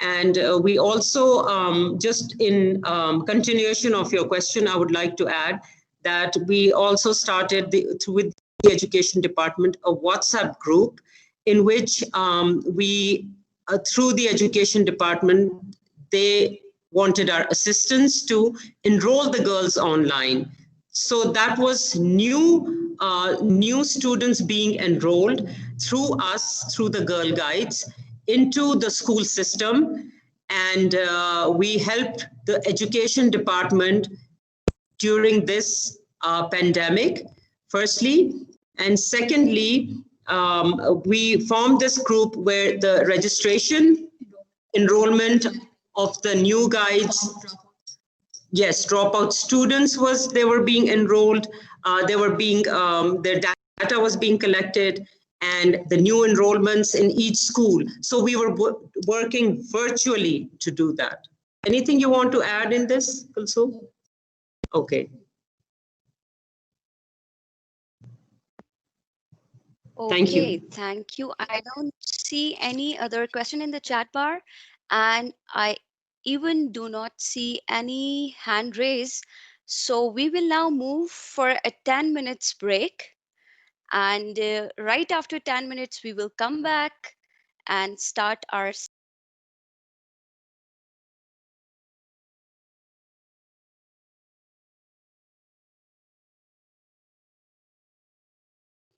And we also, just in continuation of your question, I would like to add that we also started with the education department a WhatsApp group in which we, through the education department, they wanted our assistance to enroll the girls online. So that was new students being enrolled through us, through the Girl Guides, into the school system. And we helped the education department during this pandemic, firstly. And secondly, we formed this group where the registration, enrollment of the new guides, yes, dropout students they were being enrolled, they were being, their data was being collected, and the new enrollments in each school. So we were working virtually to do that. Anything you want to add in this, Kulsum? Okay. Thank you. Okay, thank you. I don't see any other question in the chat bar, and I even do not see any hand raise. So we will now move for a 10 minutes break. And right after 10 minutes, we will come back and start our.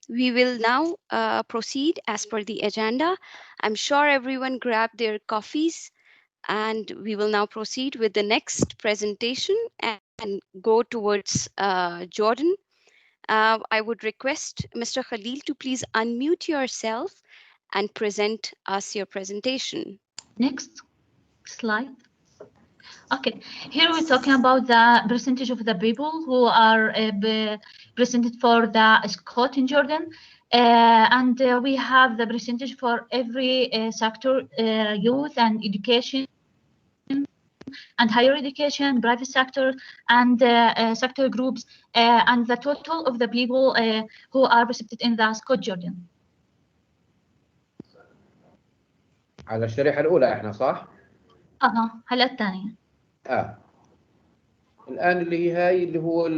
We will now proceed as per the agenda. I'm sure everyone grabbed their coffees, and we will now proceed with the next presentation and go towards Jordan. I would request Mr. Khalil to please unmute yourself and present us your presentation. Next slide. Okay, here we're talking about the percentage of the people who are presented for the Scott in Jordan. And we have the percentage for every sector, youth and education, and higher education, private sector, and sector groups, and the total of the people who are presented in the Scott Jordan. على الشريحة الأولى إحنا صح؟ هلا الثانية. الآن اللي هاي اللي هو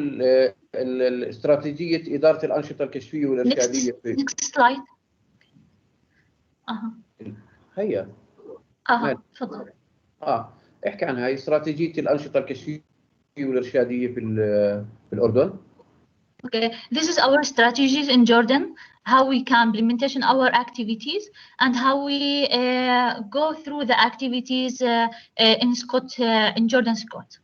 استراتيجية إدارة الأنشطة الكشفية والإرشادية في next slide. هيا. تفضل. احكي عن هاي استراتيجية الأنشطة الكشفية والإرشادية في الأردن. Okay, this is our strategies in Jordan. how we can implementation our activities and how we go through the activities in Jordan Scott.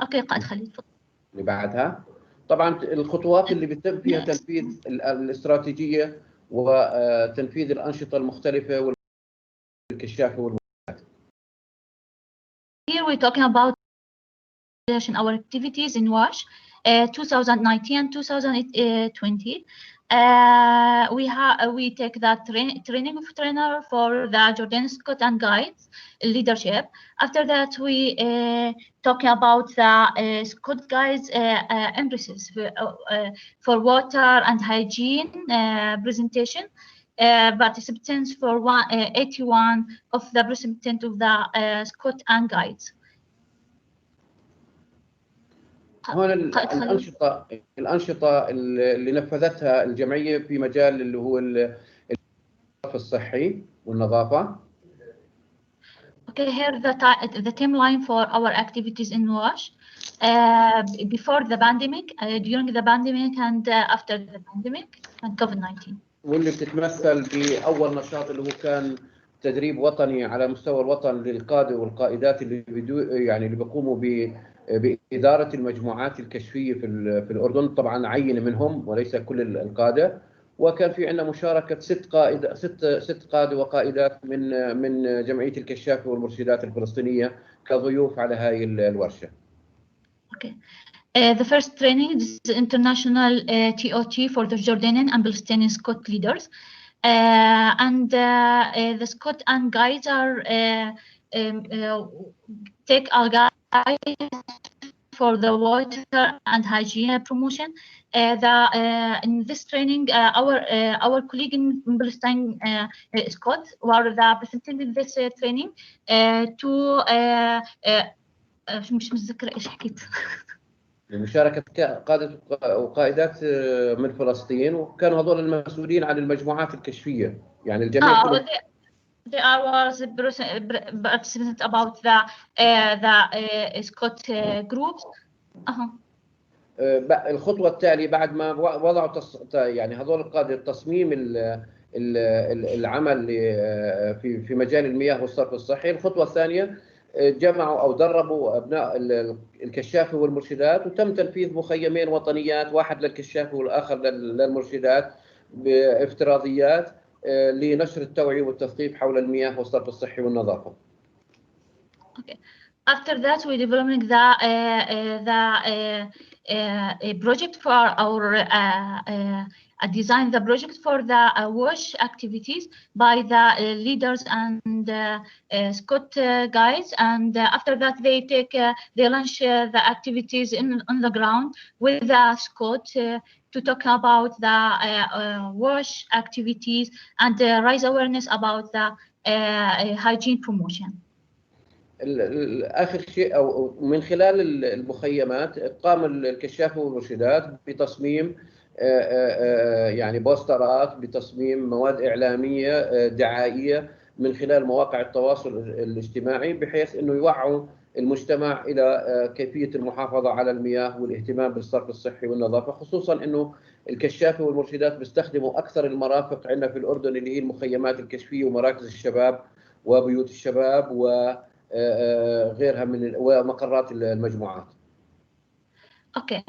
اوكي قائد خليل تفضل. اللي بعدها طبعا الخطوات اللي بيتم فيها تنفيذ الاستراتيجية وتنفيذ الأنشطة المختلفة والكشافة والمساعدة. Here we're talking about our activities in WASH 2019 and 2020. We take that training of trainer for the Jordan Scott and guides leadership. After that, we talking about the Scott guides emphasis for water and hygiene presentation. Participants for 81 of the participants of the Scott and guides. هون الأنشطة اللي نفذتها الجمعية في مجال اللي هو الصرف الصحي والنظافة. Okay, here the timeline for our activities in WASH before the pandemic, during the pandemic, and after the pandemic and COVID-19. واللي بتتمثل بأول نشاط اللي هو كان تدريب وطني على مستوى الوطن للقادة والقائدات اللي اللي بيقوموا بإدارة المجموعات الكشفية في الأردن. طبعا عينة منهم وليس كل القادة، وكان في عندنا مشاركة ست قادة وقائدات من جمعية الكشافة والمرشدات الفلسطينية كضيوف على هاي الورشة. Okay. The first training is international TOT for the Jordanian and Palestinian Scott leaders, and the Scott and guides are take our guide for the water and hygiene promotion. In this training, our colleague in Palestine, Scott, were presenting this training to مش متذكرة ايش حكيت. لمشاركة قادة وقائدات من فلسطين، وكانوا هذول المسؤولين عن المجموعات الكشفية، يعني الجميع كلهم. They are participants about the Scott groups. الخطوة التالية بعد ما وضعوا يعني هذول القادة تصميم العمل في مجال المياه والصرف الصحي، الخطوة الثانية جمعوا أو دربوا أبناء الكشافة والمرشدات، وتم تنفيذ مخيمين وطنيات، واحد للكشافة والآخر للمرشدات بافتراضيات لنشر التوعية والتثقيف حول المياه والصرف الصحي والنظافة. Okay. After that, we developing the project for our design the project for the WASH activities by the leaders and Scott guides, and after that they launch the activities on the ground with the Scott to talk about the WASH activities and raise awareness about the hygiene promotion. آخر شيء أو من خلال المخيمات قام الكشافة والمرشدات بتصميم يعني بوسترات، بتصميم مواد إعلامية دعائية من خلال مواقع التواصل الاجتماعي، بحيث أنه يوعوا المجتمع إلى كيفية المحافظة على المياه والاهتمام بالصرف الصحي والنظافة، خصوصا أنه الكشافة والمرشدات بيستخدموا أكثر المرافق عندنا في الأردن اللي هي المخيمات الكشفية ومراكز الشباب وبيوت الشباب وغيرها من ومقرات المجموعات. Okay.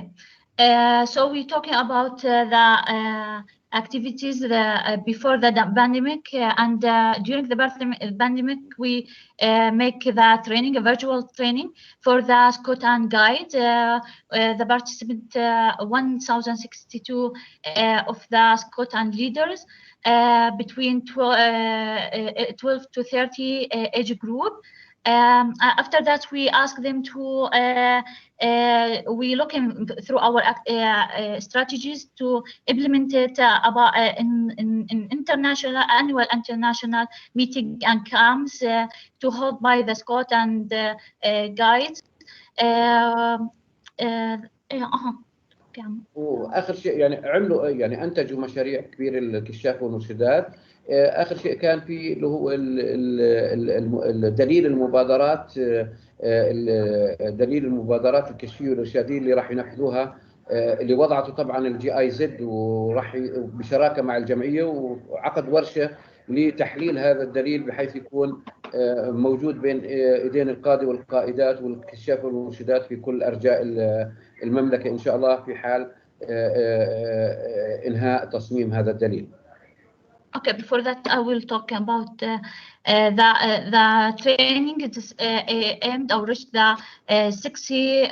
So we're talking about the activities before the pandemic, and during the pandemic, we make the training, a virtual training for the Scott and guide. The participant 1,062 of the Scott and leaders between 12 to 30 age group. After that, we ask them to we looking through our strategies to implement it about in international annual international meeting and camps to hold by the Scott and guides. واخر شيء يعني عملوا يعني انتجوا مشاريع كبيره للكشافه والمرشدات. اخر شيء كان في اللي هو دليل المبادرات الكشفيه والارشاديه اللي راح ينفذوها اللي وضعته طبعا الجي اي زد، وراح بشراكه مع الجمعيه، وعقد ورشه لتحليل هذا الدليل بحيث يكون موجود بين ايدين القاده والقائدات والكشاف والمرشدات في كل ارجاء المملكه ان شاء الله في حال انهاء تصميم هذا الدليل. Okay, before that, I will talk about the training. It is aimed or reach the 60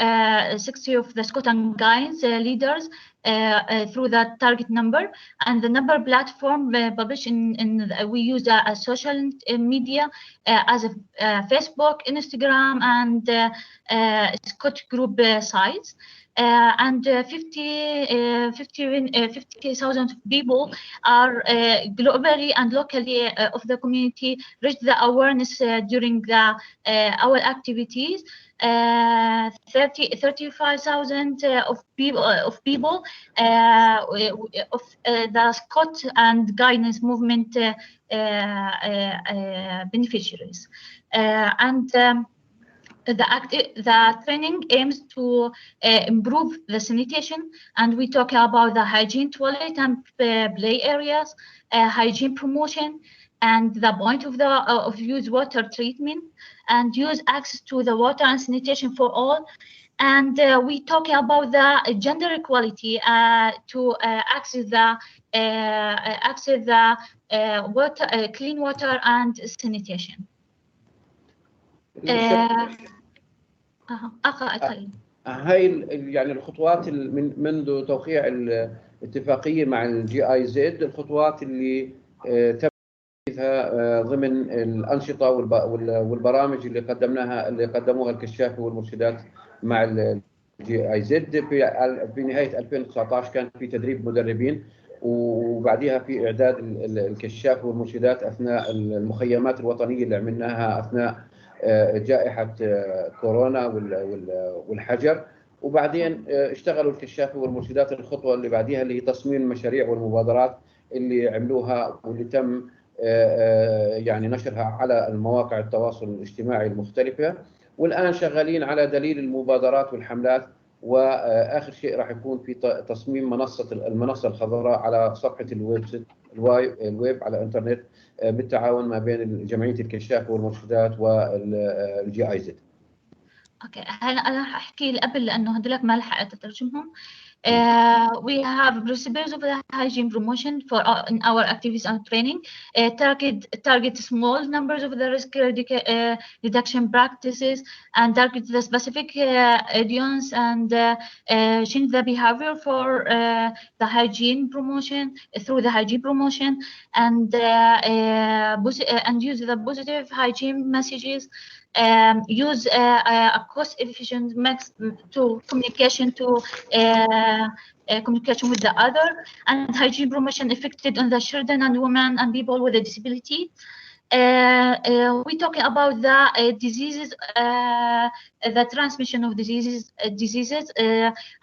of the Scout and Guides leaders through the target number, and the number platform published we use a social media as a Facebook, Instagram, and Scout group sites. And 50,000 people are globally and locally of the community reach the awareness during our activities. 35,000 of people of the Scout and Guidance movement beneficiaries, and the training aims to improve the sanitation, and we talk about the hygiene, toilet and play areas, hygiene promotion, and the point of use water treatment, and use access to the water and sanitation for all. And we talk about the gender equality to access the water, clean water and sanitation. هاي يعني الخطوات منذ توقيع الاتفاقيه مع الجي اي زد، الخطوات اللي تم تنفيذها ضمن الانشطه والبرامج اللي قدموها الكشافه والمرشدات مع الجي اي زد. في نهايه 2019 كان في تدريب مدربين، وبعدها في اعداد الكشافه والمرشدات اثناء المخيمات الوطنيه اللي عملناها اثناء جائحة كورونا والحجر. وبعدين اشتغلوا الكشافة والمرشدات الخطوة اللي بعدها اللي هي تصميم المشاريع والمبادرات اللي عملوها واللي تم يعني نشرها على المواقع التواصل الاجتماعي المختلفة. والآن شغالين على دليل المبادرات والحملات، وآخر شيء راح يكون في تصميم المنصة الخضراء على صفحة الويب على الانترنت بالتعاون ما بين جمعية الكشافة والمرشدات والجي اي زد. اوكي، هلا انا هحكي قبل لانه هدولك ما لحقت اترجمهم. We have principles of the hygiene promotion for in our activities and training. Target small numbers of the risk reduction practices, and target the specific audience, and change the behavior for the hygiene promotion through the hygiene promotion, and use the positive hygiene messages. Use a cost-efficient mix to communication with the other, and hygiene promotion affected on the children and women and people with a disability. We talking about the diseases, the transmission of diseases,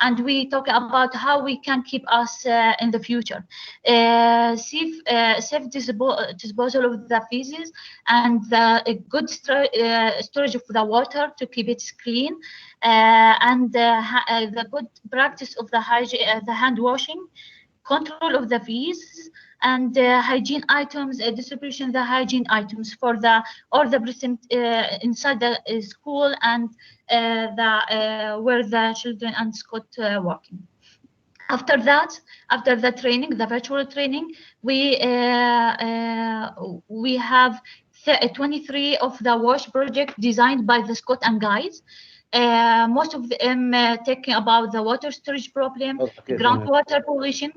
and we talk about how we can keep us in the future. Safe disposal of the feces, and the good storage of the water to keep it clean, and the good practice of the hand washing, control of the feces, and hygiene items, distribution the hygiene items for all the present inside the school and where the children and Scout working. After that, after the training, the virtual training, we have 23 of the WASH project designed by the Scout and Guides. Most of them talking about the water storage problem, groundwater pollution,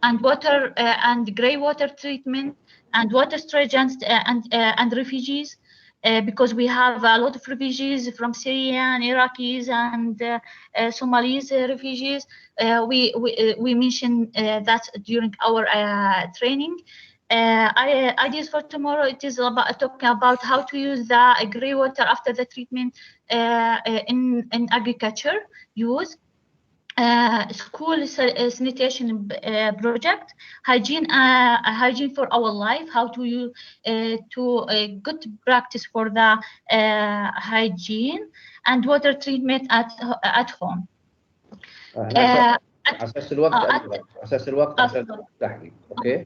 and water and grey water treatment, and water storage and refugees, because we have a lot of refugees from Syrian, Iraqis, and Somalis refugees. We mentioned that during our training. Ideas for tomorrow, it is about talking about how to use the grey water after the treatment in agriculture use. School sanitation project, hygiene for our life, how to use good practice for the hygiene, and water treatment at home. هناك على اساس الوقت على اساس الوقت عشان تحكي. اوكي.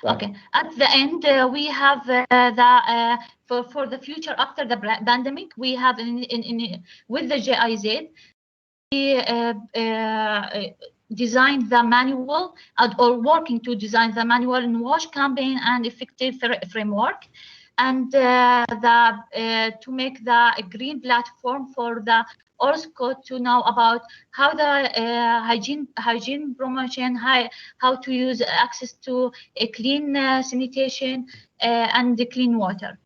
Okay. At the end, we have for the future after the pandemic, we have with the GIZ, we designed the manual or working to design the manual in WASH campaign and effective framework, and to make the green platform for the ORSCO to know about how the hygiene promotion, how to use access to a clean sanitation and the clean water.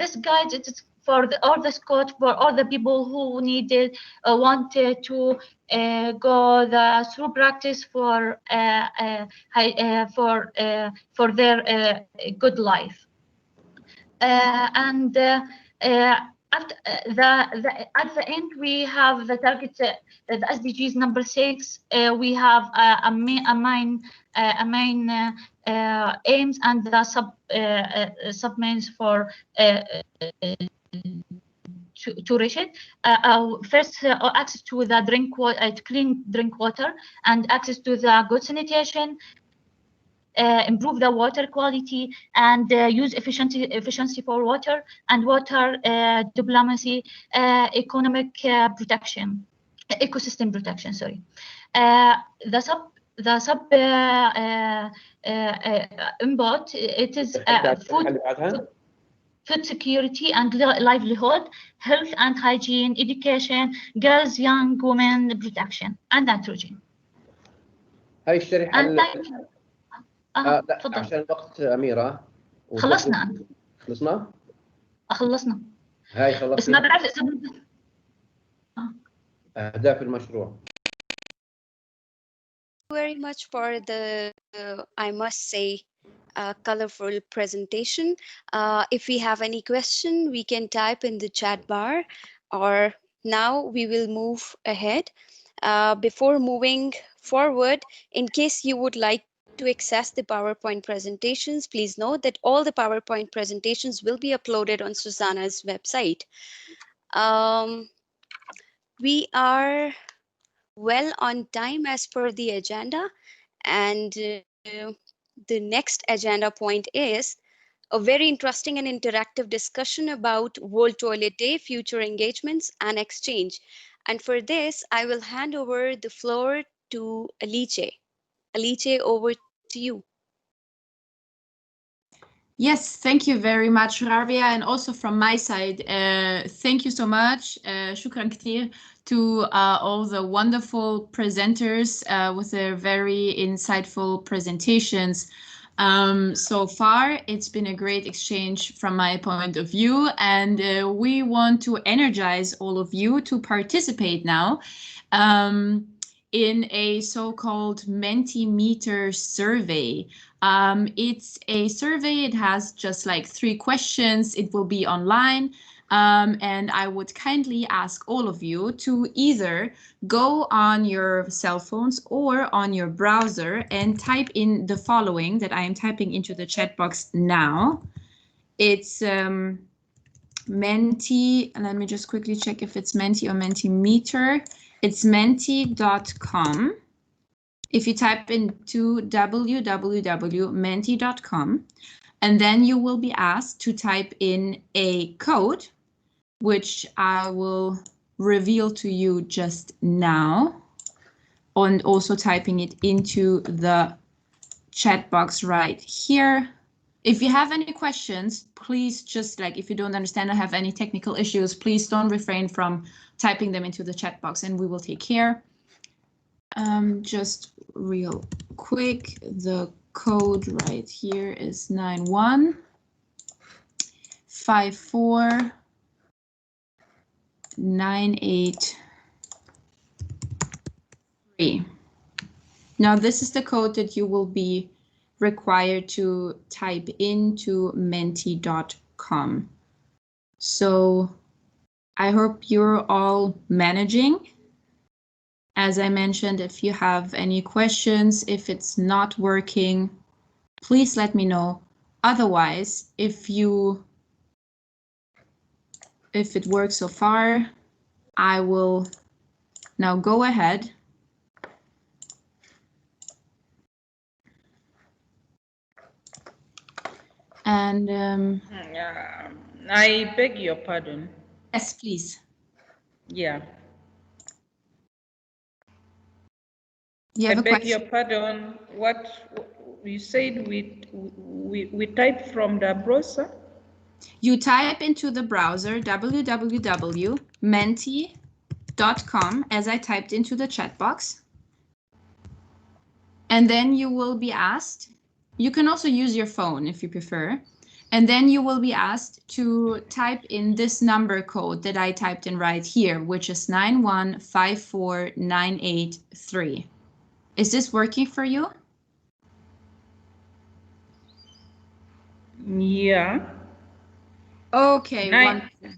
This guide is for all the Scott, for all the people who needed wanted to go through practice for their good life. And at the end, we have the target, the SDGs number 6. We have a main aims and the sub-mains for to reach it. First, access to the clean drink water and access to the good sanitation, improve the water quality, and use efficiency for water and water diplomacy, economic protection, ecosystem protection. Sorry, the sub input, it is food security and livelihood, health and hygiene, education, girls, young women protection, and nitrogen. هاي الشريحة تفضل. عشان الوقت أميرة. خلصنا. خلصنا. هاي خلصنا. بس ما بعرف أهداف المشروع. Very much for the I must say colorful presentation. If we have any question, we can type in the chat bar, or now we will move ahead. Before moving forward, in case you would like to access the PowerPoint presentations, please note that all the PowerPoint presentations will be uploaded on Susanna's website. We are well on time as per the agenda, and the next agenda point is a very interesting and interactive discussion about World Toilet Day, future engagements and exchange. And for this, I will hand over the floor to Alice. Alice, over to you. Yes, thank you very much, Rabia, and also from my side, thank you so much, shukran kathir, to all the wonderful presenters with their very insightful presentations. So far, it's been a great exchange from my point of view, and we want to energize all of you to participate now in a so-called Mentimeter survey. It's a survey, it has just like 3 questions, it will be online, and I would kindly ask all of you to either go on your cell phones or on your browser and type in the following that I am typing into the chat box now. It's Menti, and let me just quickly check if it's Menti or Mentimeter. It's menti.com. If you type into www.menti.com, and then you will be asked to type in a code, which I will reveal to you just now, and also typing it into the chat box right here. If you have any questions, please just like, if you don't understand or have any technical issues, please don't refrain from typing them into the chat box and we will take care. Just real quick, the code right here is 9154983. Now this is the code that you will be required to type into menti.com. So I hope you're all managing. As I mentioned, if you have any questions, if it's not working, please let me know. Otherwise, if it works so far, I will now go ahead and I beg your pardon. yes, please. Yeah. You have I a beg question? your pardon. What you said we type from the browser? You type into the browser www.menti.com as I typed into the chat box. And then you will be asked, you can also use your phone if you prefer. And then you will be asked to type in this number code that I typed in right here, which is 9154983. Is this working for you? Yeah. Okay, wonderful.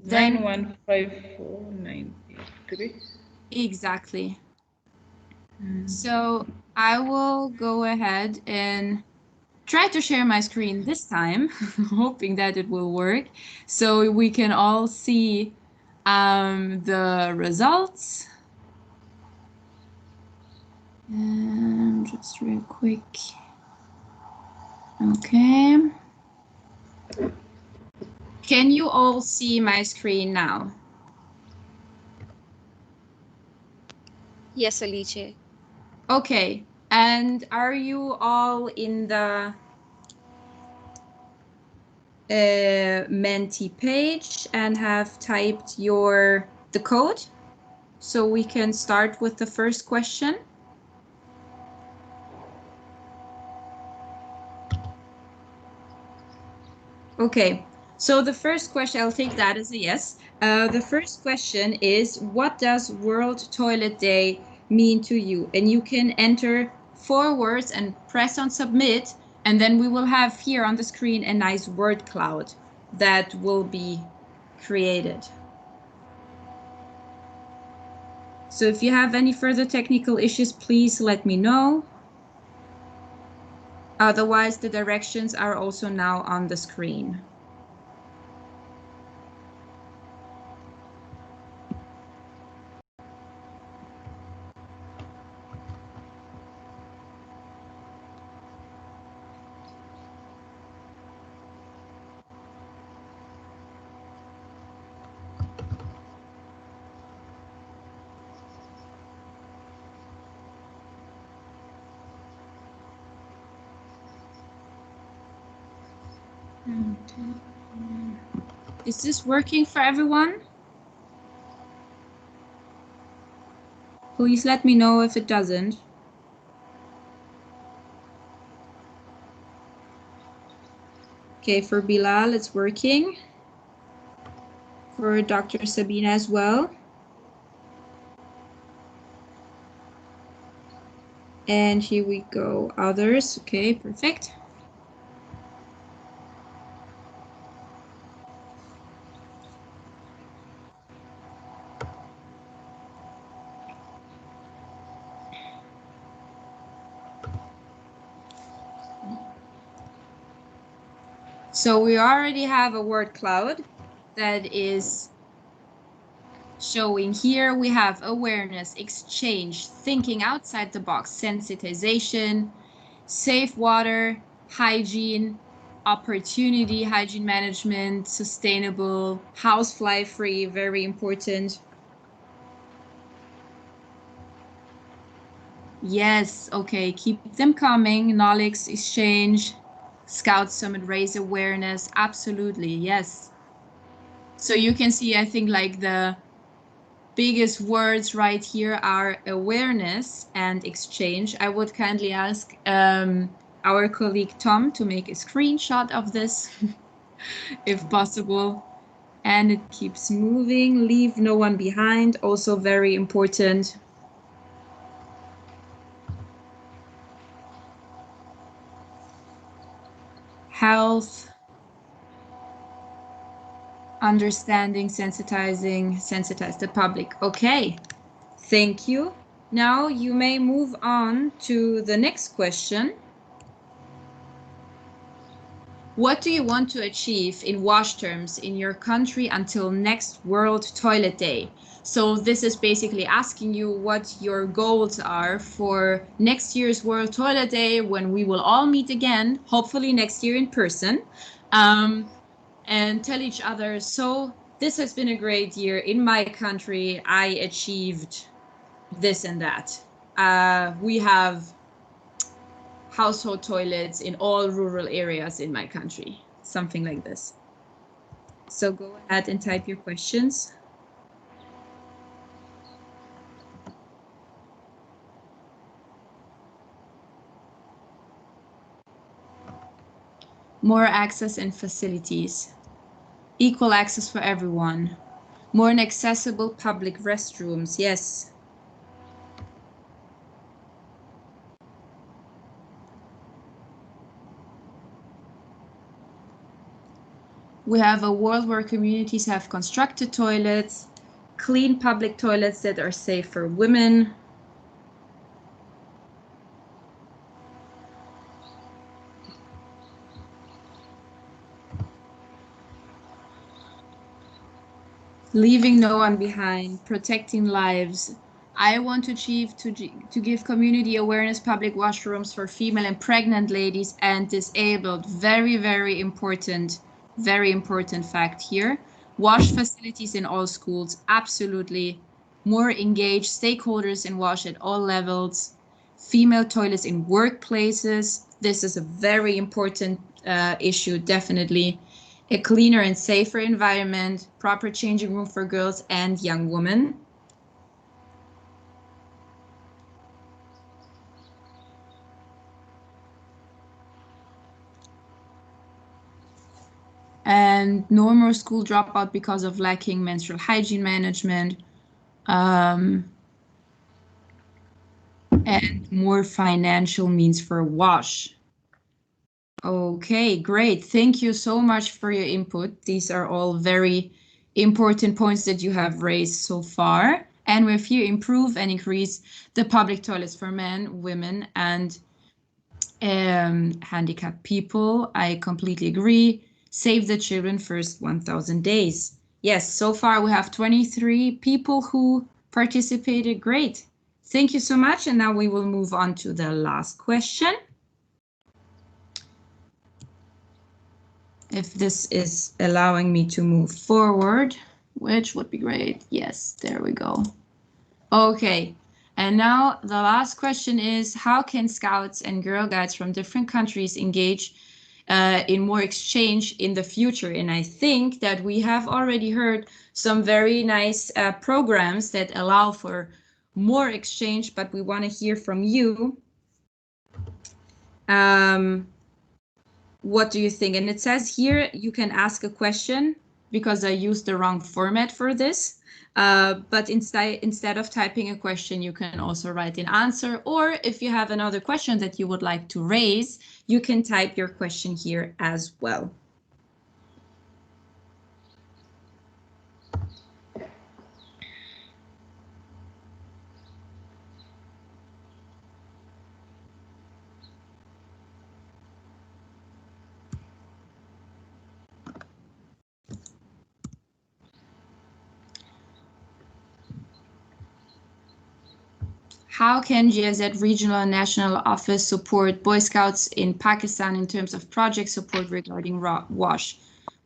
9154983. Exactly. So I will go ahead and try to share my screen this time, hoping that it will work, so we can all see the results. Just real quick. Okay. Can you all see my screen now? Yes, Alice. Okay. And are you all in the Menti page and have typed the code? So we can start with the first question. Okay, so the first question, I'll take that as a yes. The first question is, what does World Toilet Day mean to you? And you can enter 4 words and press on submit, and then we will have here on the screen a nice word cloud that will be created. So if you have any further technical issues, please let me know. Otherwise, the directions are also now on the screen. Is this working for everyone? Please let me know if it doesn't. Okay, for Bilal, it's working. For Dr. Sabina as well. And here we go, others. Okay, perfect. So we already have a word cloud that is showing here. We have awareness, exchange, thinking outside the box, sensitization, safe water, hygiene, opportunity, hygiene management, sustainable, housefly free, very important. Yes, okay, keep them coming. Knowledge exchange, Scout Summit, raise awareness, absolutely, yes. So you can see, I think, like the biggest words right here are awareness and exchange. I would kindly ask our colleague Tom to make a screenshot of this, if possible. And it keeps moving, leave no one behind, also very important. Health, understanding, sensitize the public. Okay, thank you. Now you may move on to the next question. What do you want to achieve in WASH terms in your country until next World Toilet Day? So this is basically asking you what your goals are for next year's World Toilet Day, when we will all meet again, hopefully next year in person, and tell each other, so this has been a great year in my country. I achieved this and that. We have household toilets in all rural areas in my country, something like this. So go ahead and type your questions. More access and facilities. Equal access for everyone. More accessible public restrooms, yes. We have a world where communities have constructed toilets, clean public toilets that are safe for women. Leaving no one behind, protecting lives. I want to achieve to give community awareness public washrooms for female and pregnant ladies and disabled. Very, very important fact here. WASH facilities in all schools, absolutely. More engaged stakeholders in WASH at all levels. Female toilets in workplaces. This is a very important issue, definitely. A cleaner and safer environment, proper changing room for girls and young women. And no more school dropout because of lacking menstrual hygiene management. And more financial means for WASH. Okay, great. Thank you so much for your input. These are all very important points that you have raised so far. And with you improve and increase the public toilets for men, women, and handicapped people. I completely agree. Save the children first 1,000 days. Yes, so far we have 23 people who participated. Great. Thank you so much. And now we will move on to the last question. If this is allowing me to move forward, which would be great. Yes, there we go. Okay, and now the last question is, how can Scouts and Girl Guides from different countries engage in more exchange in the future? And I think that we have already heard some very nice programs that allow for more exchange, but we want to hear from you. What do you think? And it says here you can ask a question, because I used the wrong format for this. But instead of typing a question, you can also write an answer. Or if you have another question that you would like to raise, you can type your question here as well. How can GIZ Regional and National Office support Boy Scouts in Pakistan in terms of project support regarding WASH?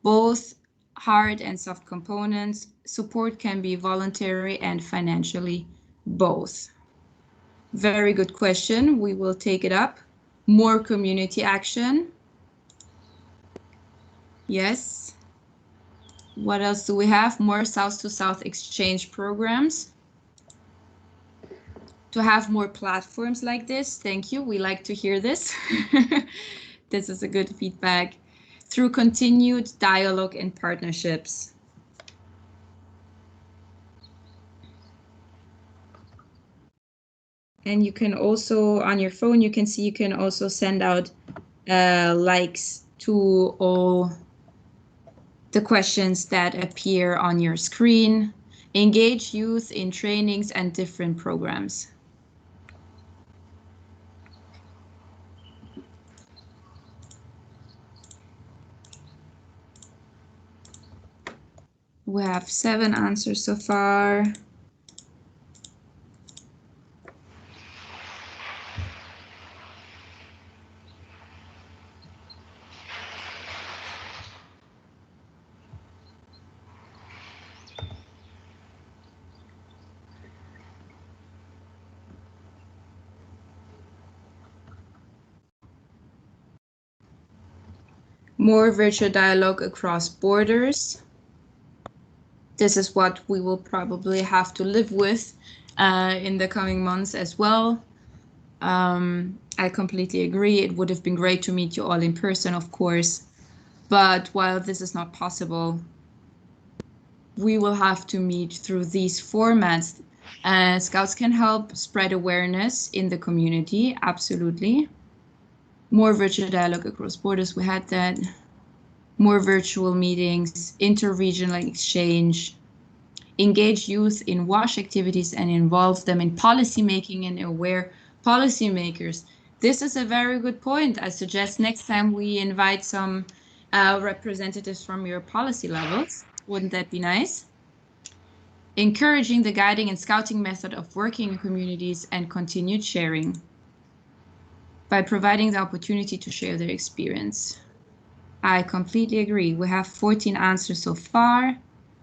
Both hard and soft components. Support can be voluntary and financially, both. Very good question. We will take it up. More community action. Yes. What else do we have? More South-to-South exchange programs. To have more platforms like this. Thank you. We like to hear this. This is a good feedback. Through continued dialogue and partnerships. And you can also, on your phone, you can see you can also send out likes to all the questions that appear on your screen. Engage youth in trainings and different programs. We have 7 answers so far. More virtual dialogue across borders. This is what we will probably have to live with in the coming months as well. I completely agree. It would have been great to meet you all in person, of course. But while this is not possible, we will have to meet through these formats. Scouts can help spread awareness in the community, absolutely. More virtual dialogue across borders, we had that. More virtual meetings, inter-regional exchange, engage youth in WASH activities and involve them in policymaking and aware policymakers. This is a very good point. I suggest next time we invite some representatives from your policy levels. Wouldn't that be nice? Encouraging the guiding and scouting method of working in communities and continued sharing by providing the opportunity to share their experience. I completely agree. We have 14 answers so far.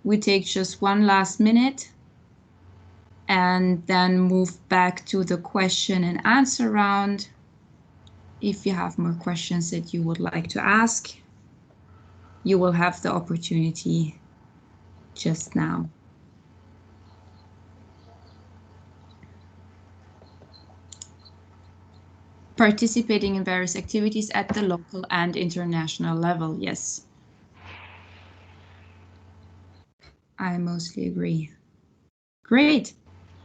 We take just one last minute and then move back to the question and answer round. If you have more questions that you would like to ask, you will have the opportunity just now. Participating in various activities at the local and international level, yes. I mostly agree. Great.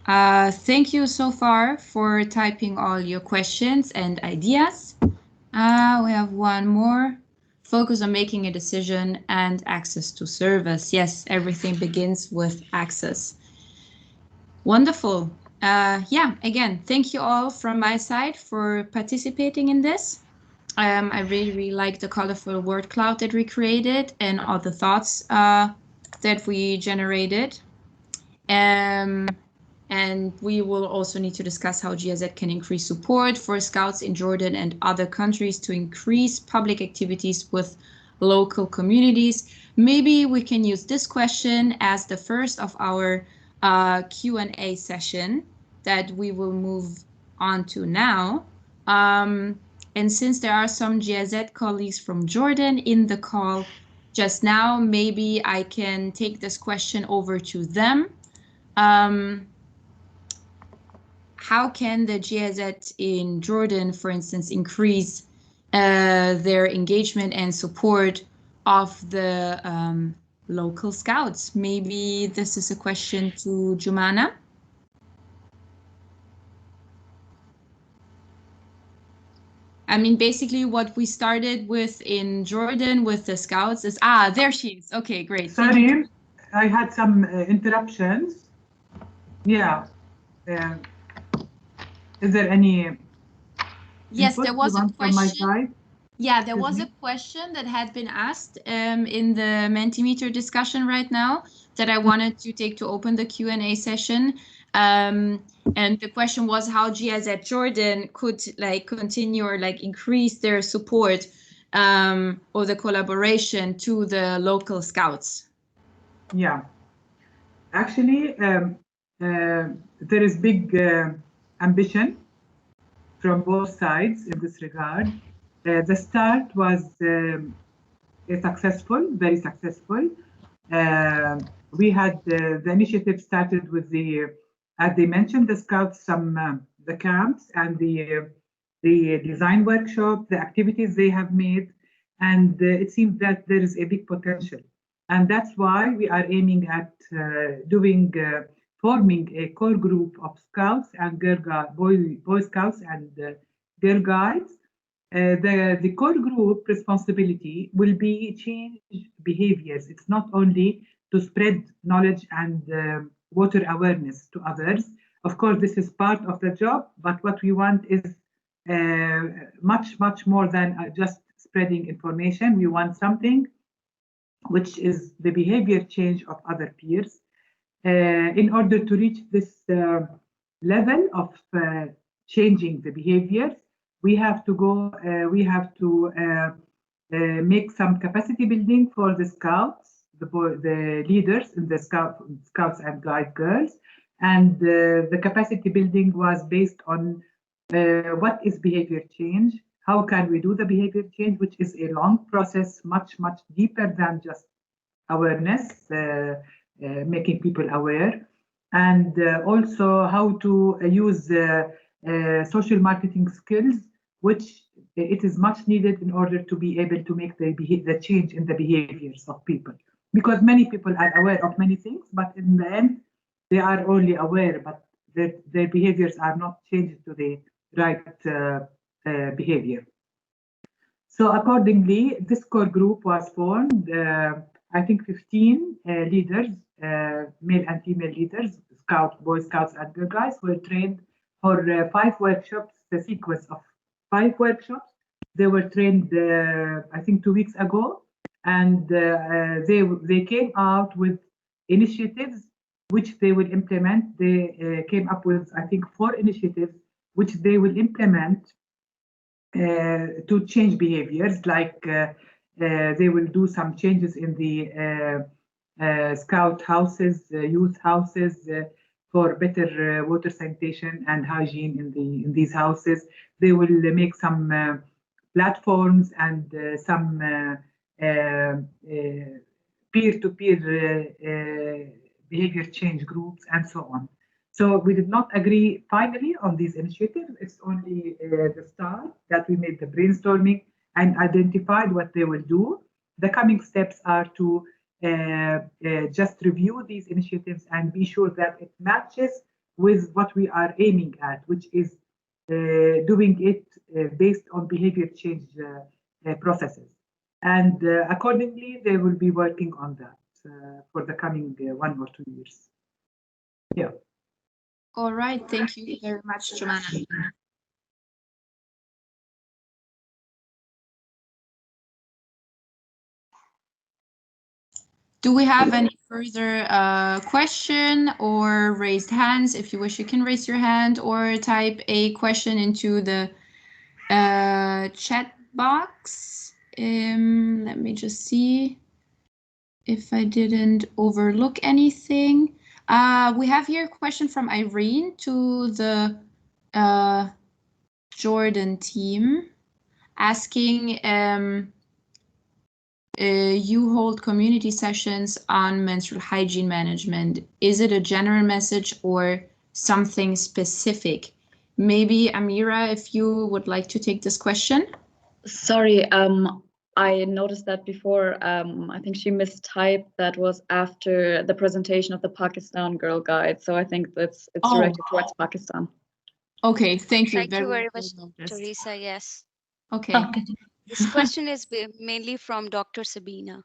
Thank you so far for typing all your questions and ideas. We have one more. Focus on making a decision and access to service. Yes, everything begins with access. Wonderful. Yeah, again, thank you all from my side for participating in this. I really like the colorful word cloud that we created and all the thoughts that we generated. And we will also need to discuss how GIZ can increase support for Scouts in Jordan and other countries to increase public activities with local communities. Maybe we can use this question as the first of our Q&A session that we will move on to now. And since there are some GIZ colleagues from Jordan in the call just now, maybe I can take this question over to them. How can the GIZ in Jordan, for instance, increase their engagement and support of the local Scouts? Maybe this is a question to Jumana. I mean, basically what we started with in Jordan with the Scouts is, there she is. Okay, great. Sorry, I had some interruptions. Yeah. Is there any? Yes, there was a question. From my side? Yeah, there was a question that had been asked in the Mentimeter discussion right now that I wanted to take to open the Q&A session. And the question was how GIZ Jordan could continue or increase their support or the collaboration to the local Scouts. Yeah, actually, there is big ambition from both sides in this regard. The start was successful, very successful. We had the initiative started with as they mentioned, the Scouts, the camps and the design workshop, the activities they have made, and it seems that there is a big potential. And that's why we are aiming at forming a core group of Scouts and Boy Scouts and Girl Guides. The core group responsibility will be change behaviors. It's not only to spread knowledge and water awareness to others. Of course, this is part of the job, but what we want is much more than just spreading information. We want something which is the behavior change of other peers. In order to reach this level of changing the behaviors, we have to make some capacity building for the scouts, the leaders in the scouts and guide girls. And the capacity building was based on what is behavior change, how can we do the behavior change, which is a long process, much deeper than just awareness, making people aware, and also how to use social marketing skills, which it is much needed in order to be able to make the change in the behaviors of people. Because many people are aware of many things, but in the end, they are only aware, but their behaviors are not changed to the right behavior. So accordingly, this core group was formed. I think 15 leaders, male and female leaders, Boy Scouts and Girl Guides, were trained for 5 workshops, the sequence of 5 workshops. They were trained, I think, 2 weeks ago, and they came out with initiatives which they will implement. They came up with, I think, 4 initiatives which they will implement to change behaviors, like they will do some changes in the scout houses, youth houses, for better water sanitation and hygiene in these houses. They will make some platforms and some peer-to-peer behavior change groups and so on. So we did not agree finally on these initiatives. It's only the start that we made the brainstorming and identified what they will do. The coming steps are to just review these initiatives and be sure that it matches with what we are aiming at, which is doing it based on behavior change processes. And accordingly, they will be working on that for the coming 1 or 2 years. Yeah. All right, thank you very much, Jumana. Do we have any further question or raised hands? If you wish, you can raise your hand or type a question into the chat box. Let me just see if I didn't overlook anything. We have here a question from Irene to the Jordan team, asking, you hold community sessions on menstrual hygiene management. Is it a general message or something specific? Maybe Amira, if you would like to take this question. Sorry, I noticed that before. I think she mistyped. That was after the presentation of the Pakistan Girl Guide. So I think it's directed towards Pakistan. Okay, thank you. Thank you very much, Teresa. Yes. Okay. This question is mainly from Dr. Sabina.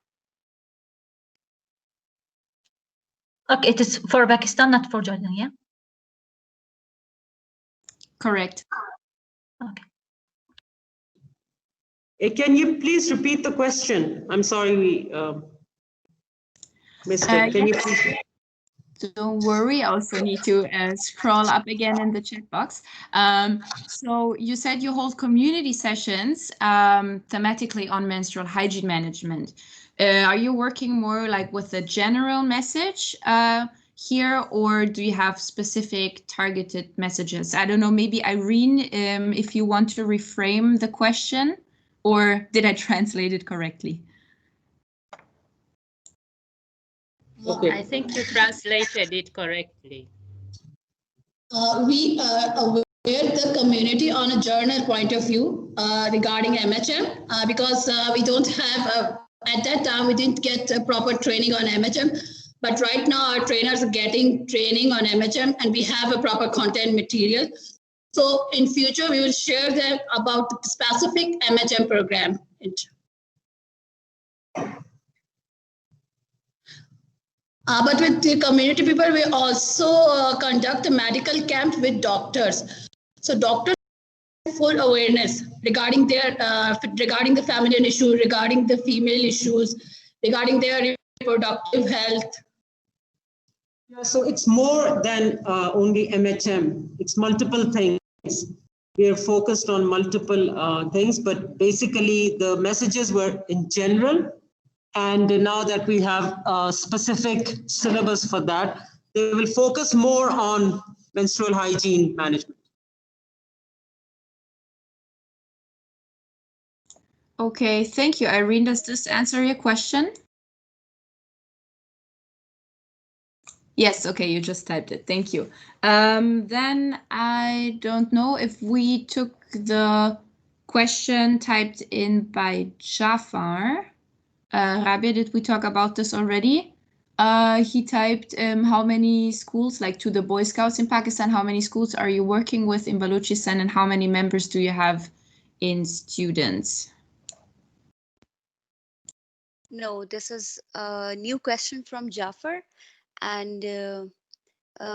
Okay, it is for Pakistan, not for Jordan, yeah? Correct. Okay. Can you please repeat the question? I'm sorry, we missed it. Can you please? Don't worry, I also need to scroll up again in the chat box. So you said you hold community sessions thematically on menstrual hygiene management. Are you working more like with a general message here, or do you have specific targeted messages? I don't know, maybe Irene, if you want to reframe the question, or did I translate it correctly? Okay. I think you translated it correctly. We are aware the community on a journal point of view regarding MHM because we don't have, at that time, we didn't get a proper training on MHM. But right now, our trainers are getting training on MHM and we have a proper content material. So in future, we will share them about the specific MHM program. But with the community people, we also conduct a medical camp with doctors. So doctors have full awareness regarding their regarding the feminine issue, regarding the female issues, regarding their reproductive health? Yeah, so it's more than only MHM. It's multiple things. We are focused on multiple things, but basically the messages were in general. And now that we have a specific syllabus for that, they will focus more on menstrual hygiene management. Okay, thank you, Irene. Does this answer your question? Yes, okay, you just typed it. Thank you. Then I don't know if we took the question typed in by Jafar. Rabia, did we talk about this already? He typed how many schools, like to the Boy Scouts in Pakistan, how many schools are you working with in Balochistan and how many members do you have in students? No, this is a new question from Jafar, and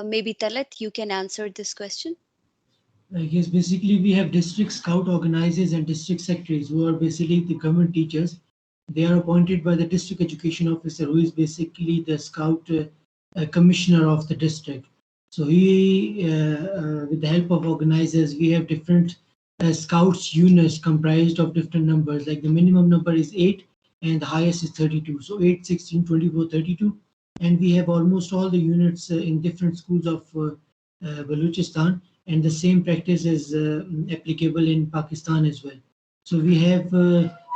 maybe Talat, you can answer this question. Yes, basically we have district scout organizers and district secretaries who are basically the government teachers. They are appointed by the district education officer, who is basically the scout commissioner of the district. So he, with the help of organizers, we have different scouts units comprised of different numbers. Like the minimum number is 8 and the highest is 32. So 8, 16, 24, 32. And we have almost all the units in different schools of Balochistan. And the same practice is applicable in Pakistan as well. So we have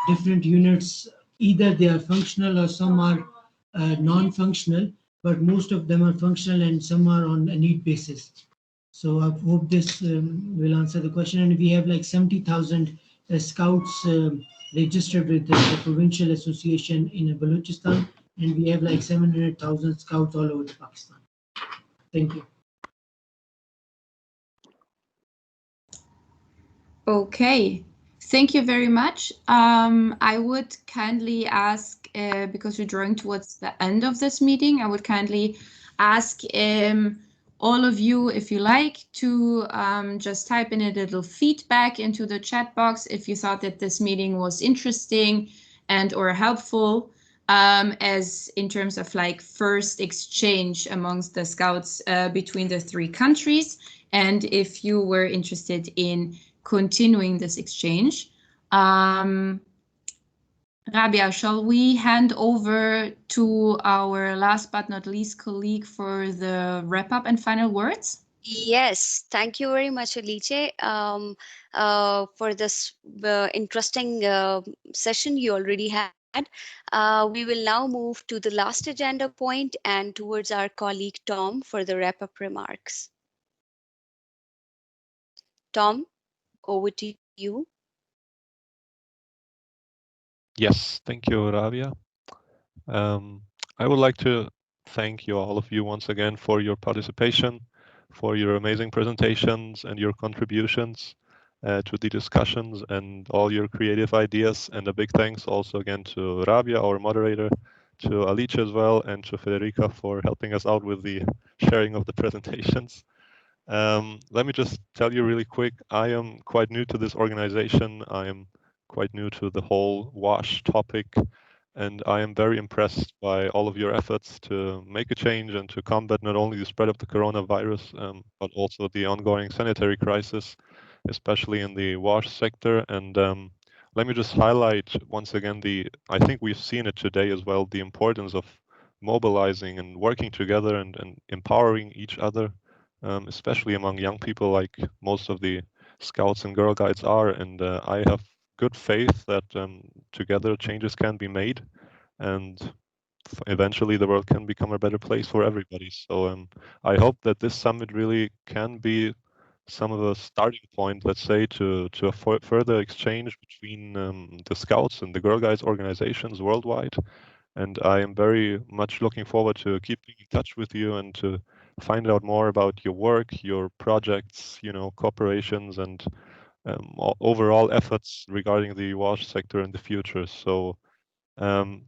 different units, either they are functional or some are non-functional, but most of them are functional and some are on a need basis. So I hope this will answer the question. And we have like 70,000 scouts registered with the provincial association in Balochistan, and we have like 700,000 scouts all over Pakistan. Thank you. Okay, thank you very much. I would kindly ask, because we're drawing towards the end of this meeting, I would kindly ask all of you, if you like, to just type in a little feedback into the chat box if you thought that this meeting was interesting and or helpful, as in terms of like first exchange amongst the scouts between the three countries, and if you were interested in continuing this exchange. Rabia, shall we hand over to our last but not least colleague for the wrap-up and final words? Yes, thank you very much, Alice, for this interesting session you already had. We will now move to the last agenda point and towards our colleague Tom for the wrap-up remarks. Tom, over to you. Yes, thank you, Rabia. I would like to thank you, all of you, once again for your participation, for your amazing presentations and your contributions to the discussions and all your creative ideas. And a big thanks also again to Rabia, our moderator, to Alice as well, and to Federica for helping us out with the sharing of the presentations. Let me just tell you really quick, I am quite new to this organization. I am quite new to the whole WASH topic, and I am very impressed by all of your efforts to make a change and to combat not only the spread of the coronavirus, but also the ongoing sanitary crisis, especially in the WASH sector. And let me just highlight once again I think we've seen it today as well, the importance of mobilizing and working together and empowering each other, especially among young people like most of the Scouts and Girl Guides are. And I have good faith that together changes can be made, and eventually the world can become a better place for everybody. So I hope that this summit really can be some of a starting point, let's say, to a further exchange between the Scouts and the Girl Guides organizations worldwide. And I am very much looking forward to keeping in touch with you and to find out more about your work, your projects, cooperations, and overall efforts regarding the WASH sector in the future. So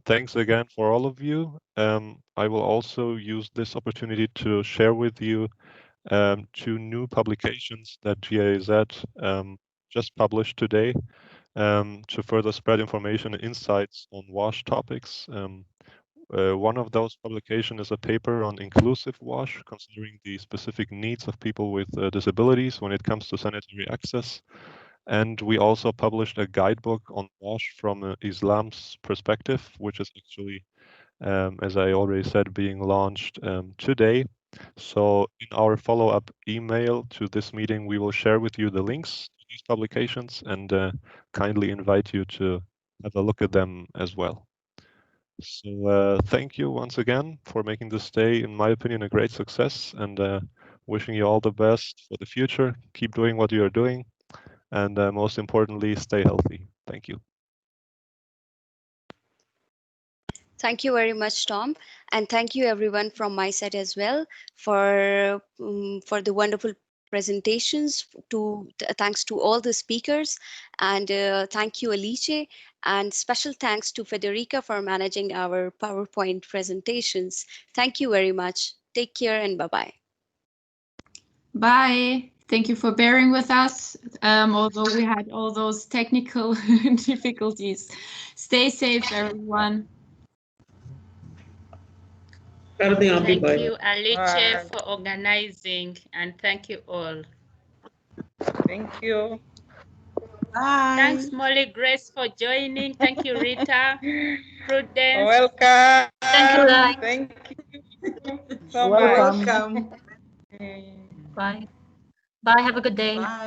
thanks again for all of you. I will also use this opportunity to share with you 2 new publications that GIZ just published today. to further spread information and insights on WASH topics. One of those publications is a paper on inclusive WASH, considering the specific needs of people with disabilities when it comes to sanitary access. And we also published a guidebook on WASH from Islam's perspective, which is actually, as I already said, being launched today. So in our follow-up email to this meeting, we will share with you the links to these publications and kindly invite you to have a look at them as well. So thank you once again for making this day, in my opinion, a great success, and wishing you all the best for the future. Keep doing what you are doing, and most importantly, stay healthy. Thank you. Thank you very much, Tom, and thank you everyone from my side as well for the wonderful presentations. Thanks to all the speakers, and thank you, Alice, and special thanks to Federica for managing our PowerPoint presentations. Thank you very much. Take care and bye-bye. Bye. Thank you for bearing with us, although we had all those technical difficulties. Stay safe, everyone. Thank you, Alice, for organizing, and thank you all. Thank you. Bye. Thanks, Molly Grace, for joining. Thank you, Rita. Prudence. Welcome. Thank you, guys. Thank you so Welcome. much. Welcome. Bye. Bye. Have a good day. Bye.